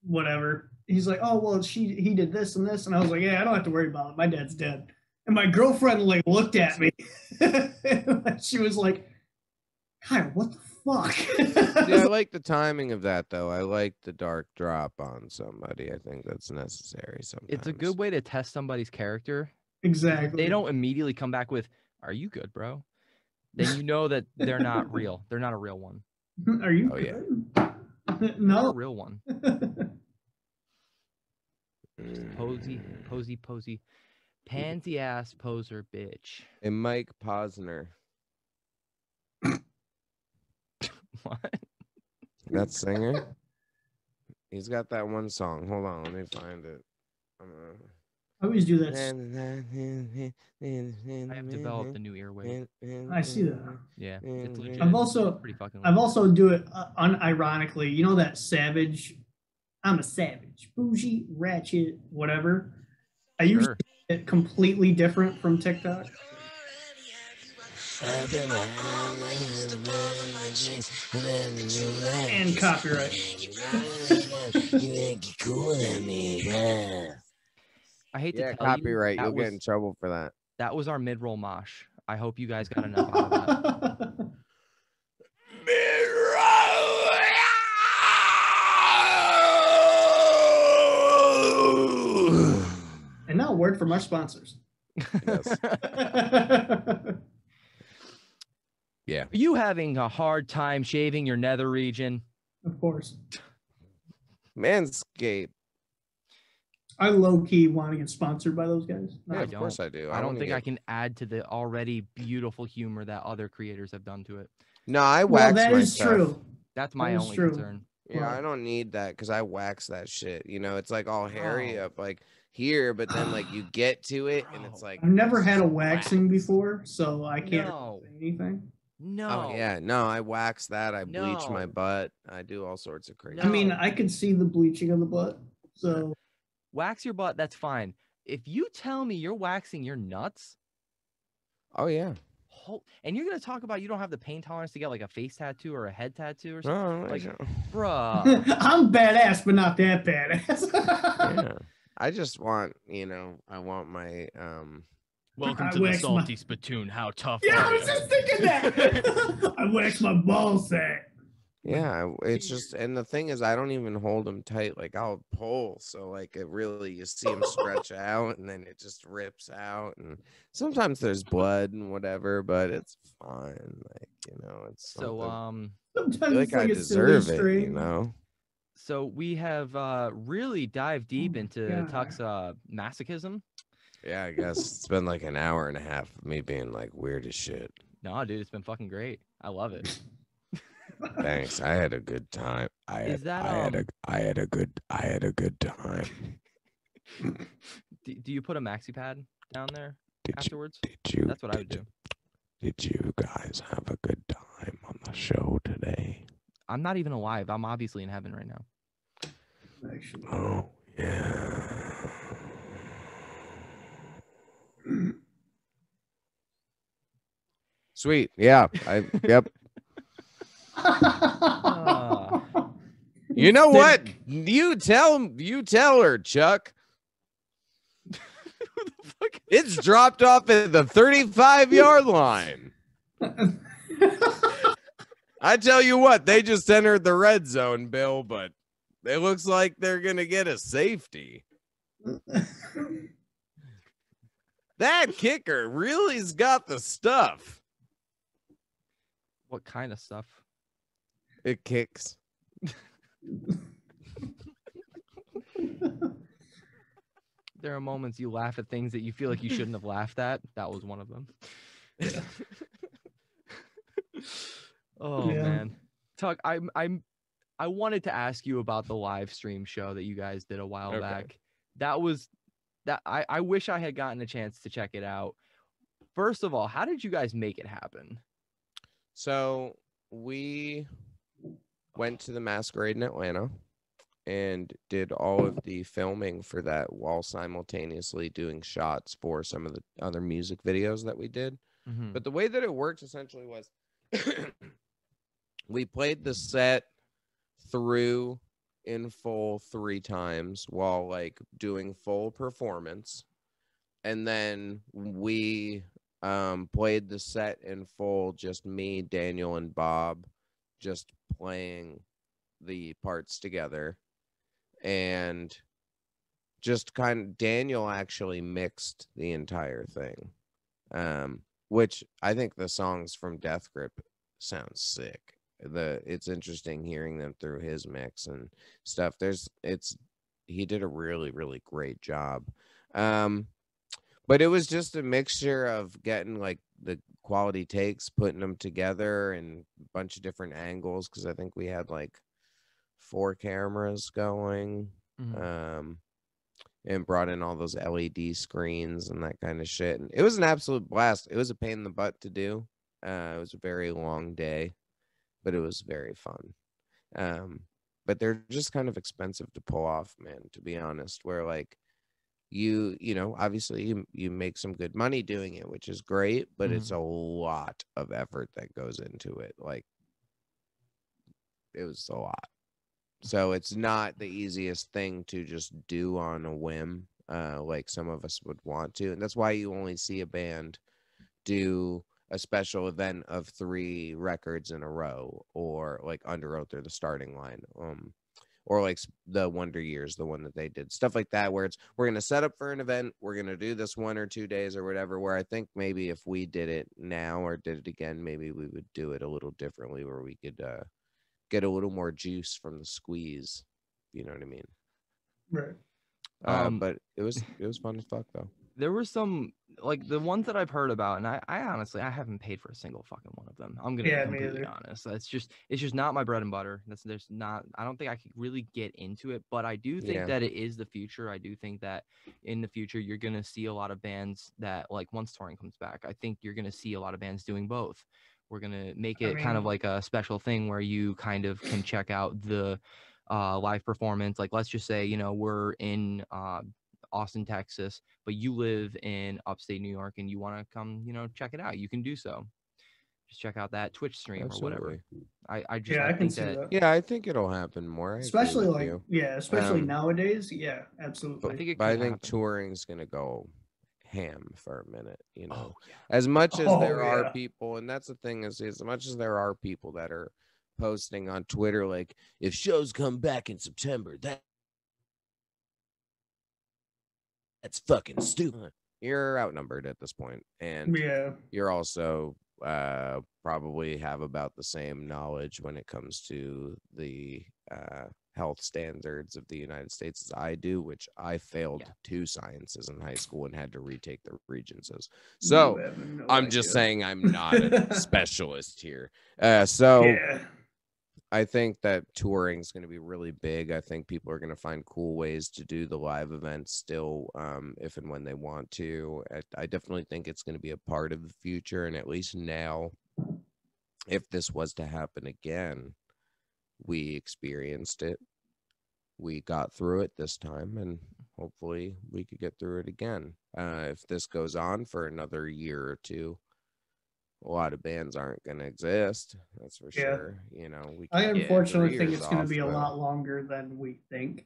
whatever." He's like, "Oh, well he did this and this." And I was like, "Yeah, I don't have to worry about it. My dad's dead." And my girlfriend like looked at me. She was like, "Kyle, what the fuck?" yeah, I like the timing of that though. I like the dark drop on somebody. I think that's necessary sometimes. it's a good way to test somebody's character. Exactly. They don't immediately come back with, "Are you good, bro?" Then you know that they're not real. They're not a real one. Are you Oh, yeah. good? Not a No. real one. Posy. Pansy ass poser bitch. And Mike Posner. What? That singer? He's got that one song. Hold on, let me find it. I always do that. I have developed a new earwig. I see that. Yeah, it's legit. I've also pretty fucking I've legit. also do it unironically. You know that savage? I'm a savage, bougie, ratchet, whatever. I usually Sure. get it completely different from TikTok. And copyright. I hate to Yeah, tell copyright. you, You'll get in trouble for that. that was our mid-roll mosh. I hope you guys got enough out of that. And now a word from our sponsors. Yes. Yeah. Are you having a hard time shaving your nether region? Of course. Manscaped. I low-key want to get sponsored by those guys. Yeah, I of course I do. I don't wanna think I get- can add to the already beautiful humor that other creators have done to it. No, I Well, wax that my is stuff. true. That's my That is only true. concern. Yeah, I don't need that because I wax that shit. You know, it's like all hairy Bro. up like here, but then like you get to it and it's Bro. like I've never had a just waxing wax. before, so I can't No. really say anything. No. Oh yeah, no, I wax that. I bleach my No. butt. I do all sorts of crazy. I mean, No. I could see the bleaching of the butt, so Wax your butt, that's fine. If you tell me you're waxing your nuts, Oh yeah. and you're gonna talk about you don't have the pain tolerance to get like a face tattoo or a head tattoo or something, Oh, like, yeah. bruh. I'm badass, but not that badass. Yeah. I just want, I want my Welcome I to the wax salty my- spittoon. How tough Yeah, are I was you? just thinking that. I wax my ball sack. yeah, it's just, and the thing is, I don't even hold them tight. Like I'll pull, so like it really, you see them stretch out, and then it just rips out, and sometimes there's blood and whatever, but it's fine. Like it's So something. I Sometimes feel it's like I like a silly deserve it. string. so we have really dived deep my into God. Tuck's masochism. Yeah, I guess it's been like an hour and a half of me being like weird as shit. No, dude, it's been fucking great. I love it. Thanks. I had a good time. Is that I had a good time. do you put a maxi pad down there Did afterwards? you That's what I would do. Did you guys have a good time on the show today? I'm not even alive. I'm obviously in heaven right now. Actually. Oh yeah. Sweet. Yeah. Yep. You know what? You tell her, Chuck. It's dropped off at the 35-yard line. I tell you what, they just entered the red zone, Bill, but it looks like they're going to get a safety. That kicker really's got the stuff. What kind of stuff? It kicks. There are moments you laugh at things that you feel like you shouldn't have laughed at. That was one of them. Oh Yeah. man, Tuck, I wanted to ask you about the live stream show that you guys did a while back. I wish I had gotten a chance to check it out. First of all, how did you guys make it happen? So we went to the Masquerade in Atlanta and did all of the filming for that while simultaneously doing shots for some of the other music videos that we did. Mm-hmm. But the way that it worked essentially was we played the set through in full 3 times while like doing full performance. And then we played the set in full, just me, Daniel, and Bob, just playing the parts together. And just Daniel actually mixed the entire thing, which I think the songs from Death Grip sound sick. It's interesting hearing them through his mix and stuff. He did a really, really great job. But it was just a mixture of getting like the quality takes, putting them together and a bunch of different angles, because I think we had like 4 cameras going, and brought in all those LED screens and that kind of shit. And it was an absolute blast. It was a pain in the butt to do. It was a very long day, but it was very fun. But they're just kind of expensive to pull off, man, to be honest, where like you know, obviously you make some good money doing it, which is great, but it's a lot of effort that goes into it. Like, it was a lot. So it's not the easiest thing to just do on a whim, like some of us would want to. And that's why you only see a band do a special event of 3 records in a row, or like Under Oath or the Starting Line, or like the Wonder Years, the one that they did, stuff like that, where we're going to set up for an event, we're going to do this 1 or 2 days or whatever, where I think maybe if we did it now or did it again, maybe we would do it a little differently, where we could get a little more juice from the squeeze. You know what I mean? Right. But it was fun as fuck though. there were some, like the ones that I've heard about, and I honestly I haven't paid for a single fucking one of them. I'm gonna be completely honest. It's just not my bread and butter. There's not, I don't think I could really get into it, but I do think that it is the future. I do think that in the future you're gonna see a lot of bands that, like, once touring comes back, I think you're gonna see a lot of bands doing both. We're gonna make it kind of like a special thing where you kind of can check out the live performance. Like, let's just say, you know, we're in Austin, Texas, but you live in upstate New York and you want to come, you know, check it out. You can do so. Just check out that Twitch stream or whatever. I think that. Yeah, I think it'll happen more. Especially like especially nowadays. Yeah, absolutely. I think touring's gonna go ham for a minute, you know. As much as there are people, and that's the thing, is as much as there are people that are posting on Twitter like, if shows come back in September, that's fucking stupid. You're outnumbered at this point, and you're also probably have about the same knowledge when it comes to the health standards of the United States as I do, which I failed 2 sciences in high school and had to retake the Regencies. So I'm just saying I'm not a specialist here. I think that touring is going to be really big. I think people are going to find cool ways to do the live events still, if and when they want to. I definitely think it's going to be a part of the future. And at least now, if this was to happen again, we experienced it. We got through it this time, and hopefully we could get through it again. If this goes on for another year or two, a lot of bands aren't going to exist. That's for sure. You know, I unfortunately think it's going to be a lot longer than we think,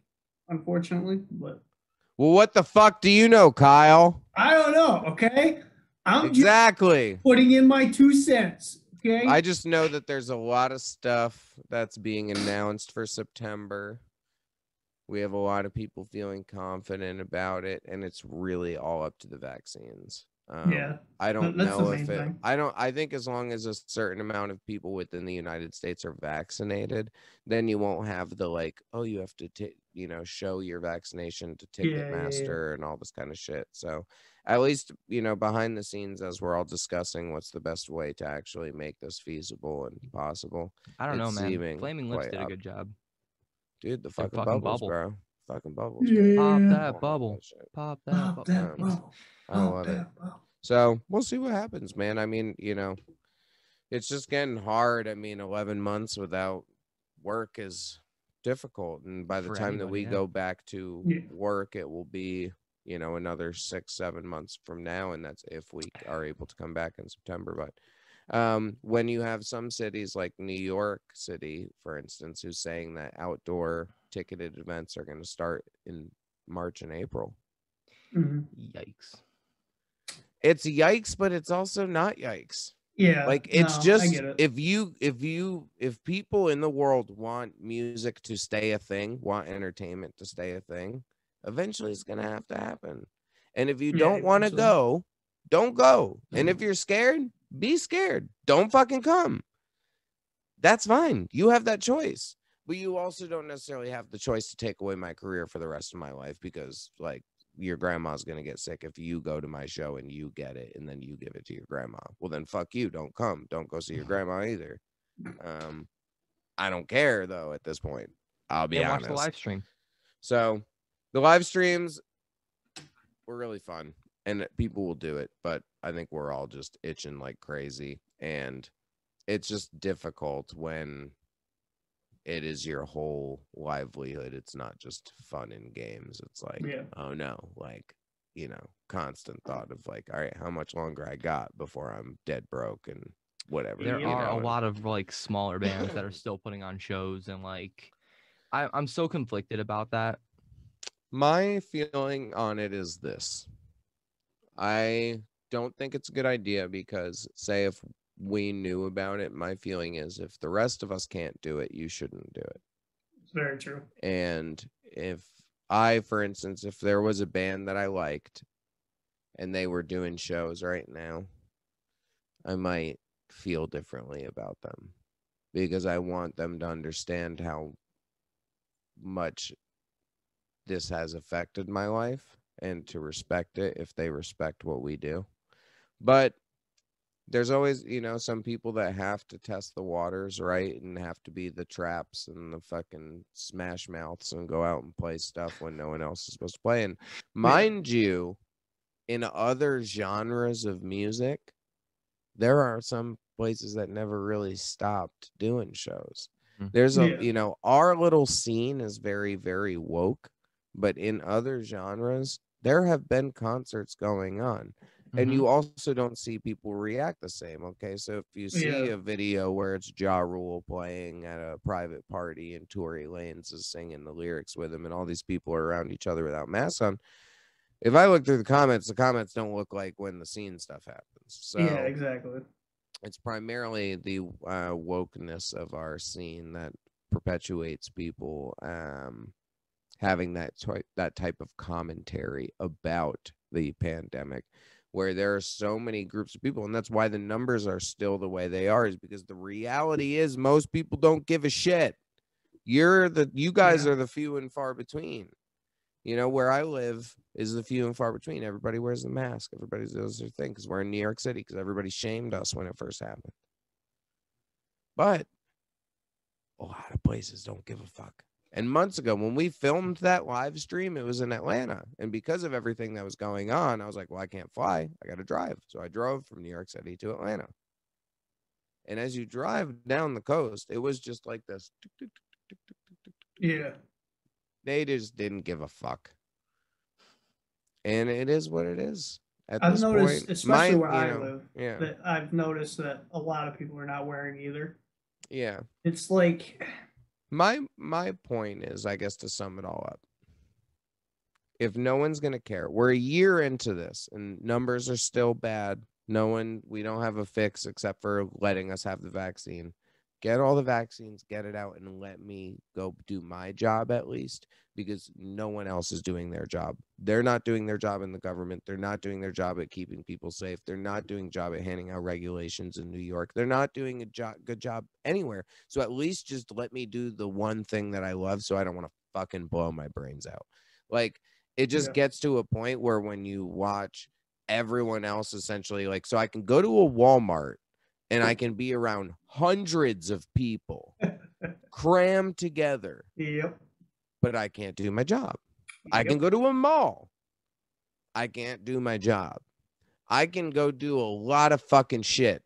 unfortunately. But well, what the fuck do you know, Kyle? I don't know. Okay, I'm just putting in my 2 cents. Okay, I just know that there's a lot of stuff that's being announced for September. We have a lot of people feeling confident about it, and it's really all up to the vaccines. I don't know if it, I think as long as a certain amount of people within the United States are vaccinated, then you won't have the, like, oh, you have to show your vaccination to Ticketmaster and all this kind of shit. So at least, you know, behind the scenes, as we're all discussing what's the best way to actually make this feasible and possible. I don't know, man. Flaming Lips did a good job. Dude, the fucking bubbles, bro. Fucking bubbles. Pop that bubble. Pop that bubble. I love it. So we'll see what happens, man. I mean, you know, it's just getting hard. I mean, 11 months without work is difficult. And by the time that we go back to work, it will be, you know, another 6-7 months from now. And that's if we are able to come back in September. But when you have some cities like New York City, for instance, who's saying that outdoor ticketed events are going to start in March and April. Yikes. It's yikes, but it's also not yikes. Yeah. Like, it's just, if people in the world want music to stay a thing, want entertainment to stay a thing, eventually it's going to have to happen. And if you don't want to go, don't go. And if you're scared, be scared. Don't fucking come. That's fine. You have that choice. But you also don't necessarily have the choice to take away my career for the rest of my life, because, like, your grandma's going to get sick if you go to my show and you get it and then you give it to your grandma. Well, then fuck you. Don't come. Don't go see your grandma either. I don't care, though, at this point. I'll be honest. Watch the live stream. So the live streams were really fun and people will do it, but I think we're all just itching like crazy. And it's just difficult when it is your whole livelihood. It's not just fun and games. It's like, oh no, like, you know, constant thought of like, all right, how much longer I got before I'm dead broke and whatever. There are a lot of like smaller bands that are still putting on shows, and like, I'm so conflicted about that. My feeling on it is this. I don't think it's a good idea, because say if we knew about it, my feeling is if the rest of us can't do it, you shouldn't do it. It's very true. And if I, for instance, if there was a band that I liked and they were doing shows right now, I might feel differently about them, because I want them to understand how much this has affected my life and to respect it if they respect what we do. But there's always, you know, some people that have to test the waters, right? And have to be the traps and the fucking smash mouths and go out and play stuff when no one else is supposed to play. And mind you, in other genres of music, there are some places that never really stopped doing shows. There's a, you know, our little scene is very, very woke, but in other genres, there have been concerts going on. And you also don't see people react the same. Okay, so if you see a video where it's Ja Rule playing at a private party and Tory Lanez is singing the lyrics with him, and all these people are around each other without masks on, if I look through the comments don't look like when the scene stuff happens. So yeah, exactly. It's primarily the wokeness of our scene that perpetuates people having that type of commentary about the pandemic, where there are so many groups of people. And that's why the numbers are still the way they are, is because the reality is most people don't give a shit. You guys are the few and far between. You know, where I live is the few and far between. Everybody wears a mask. Everybody does their thing because we're in New York City, because everybody shamed us when it first happened. But a lot of places don't give a fuck. And months ago, when we filmed that live stream, it was in Atlanta. And because of everything that was going on, I was like, well, I can't fly. I got to drive. So I drove from New York City to Atlanta. And as you drive down the coast, it was just like this. Yeah. They just didn't give a fuck. And it is what it is. I've noticed, especially where I live, yeah, that I've noticed that a lot of people are not wearing either. Yeah. It's like... My point is, I guess, to sum it all up, if no one's going to care, we're a year into this and numbers are still bad. We don't have a fix except for letting us have the vaccine. Get all the vaccines, get it out, and let me go do my job at least, because no one else is doing their job. They're not doing their job in the government. They're not doing their job at keeping people safe. They're not doing a job at handing out regulations in New York. They're not doing a good job anywhere. So at least just let me do the one thing that I love, so I don't want to fucking blow my brains out. Like, it just gets to a point where when you watch everyone else essentially, like, so I can go to a Walmart and I can be around hundreds of people crammed together. Yep. But I can't do my job. I can go to a mall. I can't do my job. I can go do a lot of fucking shit,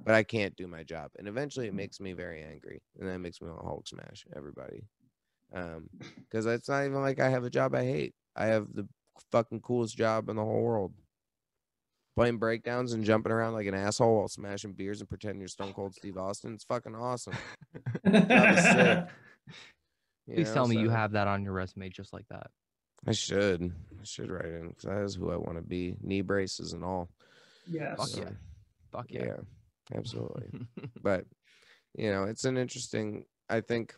but I can't do my job. And eventually it makes me very angry. And that makes me want to Hulk smash everybody. Because it's not even like I have a job I hate. I have the fucking coolest job in the whole world. Playing breakdowns and jumping around like an asshole while smashing beers and pretending you're Stone Cold Steve Austin. It's fucking awesome. Job is sick. Please tell me you have that on your resume just like that. I should write it in, because that is who I want to be. Knee braces and all. Yes. Fuck yeah. Yeah, absolutely. But, you know, it's an interesting, I think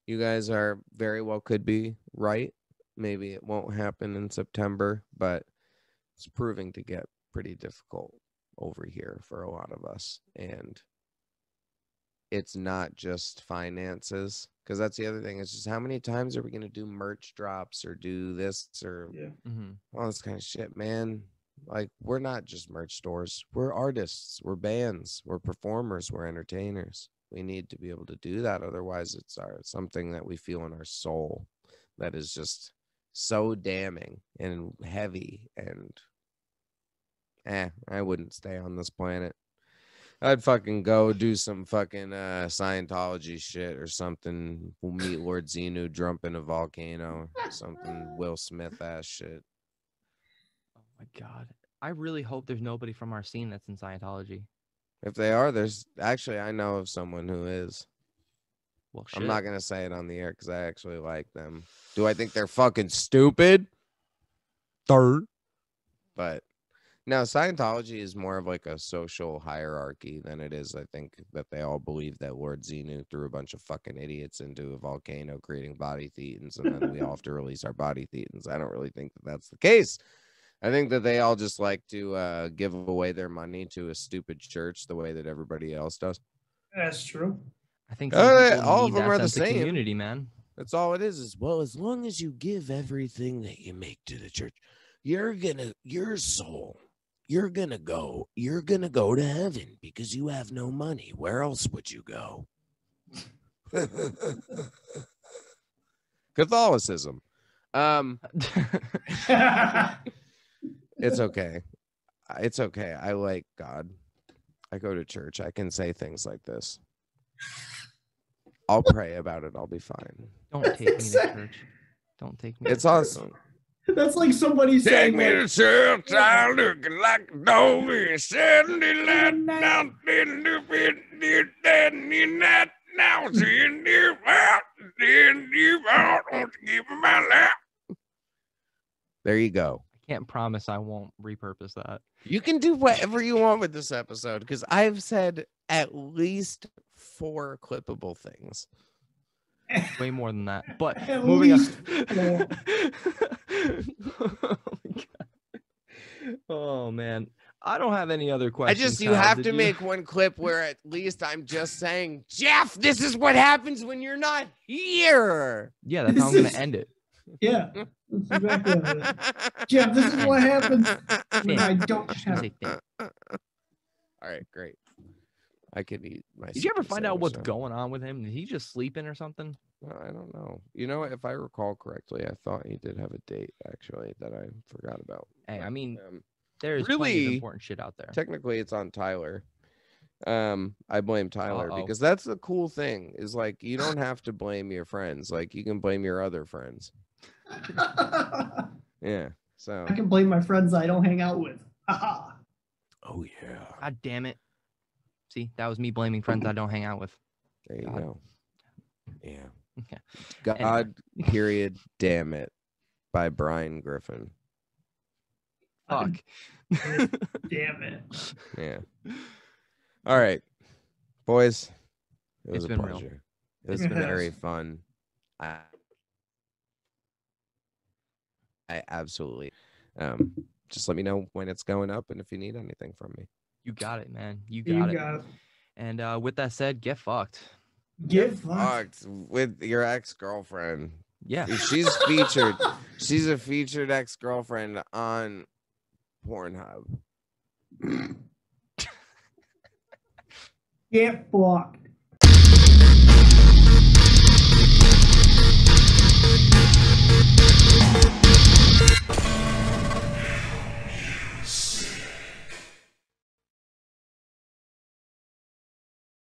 you guys are very well could be right. Maybe it won't happen in September, but it's proving to get pretty difficult over here for a lot of us. And it's not just finances, because that's the other thing. It's just, how many times are we going to do merch drops or do this or all this kind of shit, man? Like, we're not just merch stores. We're artists. We're bands. We're performers. We're entertainers. We need to be able to do that. Otherwise, it's something that we feel in our soul that is just so damning and heavy. And I wouldn't stay on this planet. I'd fucking go do some fucking Scientology shit or something. We'll meet Lord Xenu, jump in a volcano, something Will Smith ass shit. Oh my God. I really hope there's nobody from our scene that's in Scientology. If they are, I know of someone who is. Well, shit. I'm not going to say it on the air because I actually like them. Do I think they're fucking stupid? Third. But no, Scientology is more of like a social hierarchy than it is. I think that they all believe that Lord Xenu threw a bunch of fucking idiots into a volcano creating body thetans, and then we all have to release our body thetans. I don't really think that that's the case. I think that they all just like to give away their money to a stupid church the way that everybody else does. That's true. I think some people all need of them that are the sense of same. community, man. That's all it is, well, as long as you give everything that you make to the church, your soul, you're gonna go to heaven because you have no money. Where else would you go? Catholicism. It's okay. It's okay. I like God. I go to church. I can say things like this. I'll pray about it. I'll be fine. Don't take me to church. Don't take me. It's awesome. That's like somebody saying, take me to church. I'm looking like a dog in 70 light down in the now seeing you out, seeing you out on to give me my lap. There you go. I can't promise I won't repurpose that. You can do whatever you want with this episode because I've said at least 4 clippable things. Way more than that. But At moving least on. Oh, my God. Oh man. I don't have any other questions. You have to make one clip where at least I'm just saying, Jeff, this is what happens when you're not here. Yeah, that's how I'm gonna end it. Yeah, that's exactly what it is. Jeff, this is what happens when I don't have it. All right, great. I could eat my. Did you ever find out what's going on with him? Did he just sleeping or something? I don't know. You know, if I recall correctly, I thought he did have a date actually that I forgot about. Hey, I mean, there's really plenty of important shit out there. Technically, it's on Tyler. I blame Tyler because that's the cool thing is like you don't have to blame your friends. Like you can blame your other friends. Yeah. So I can blame my friends I don't hang out with. Aha. Oh yeah. God damn it. See, that was me blaming friends I don't hang out with. There you go. Yeah. Okay. God, period, damn it, by Brian Griffin. Fuck. Damn it. Yeah. All right, boys. It was It's a been real. pleasure. It's been very fun. I absolutely. Just let me know when it's going up and if you need anything from me. You got it, man. You got it. And with that said, get fucked. Get fucked with your ex-girlfriend. Yeah. She's featured. She's a featured ex-girlfriend on Pornhub. Get fucked.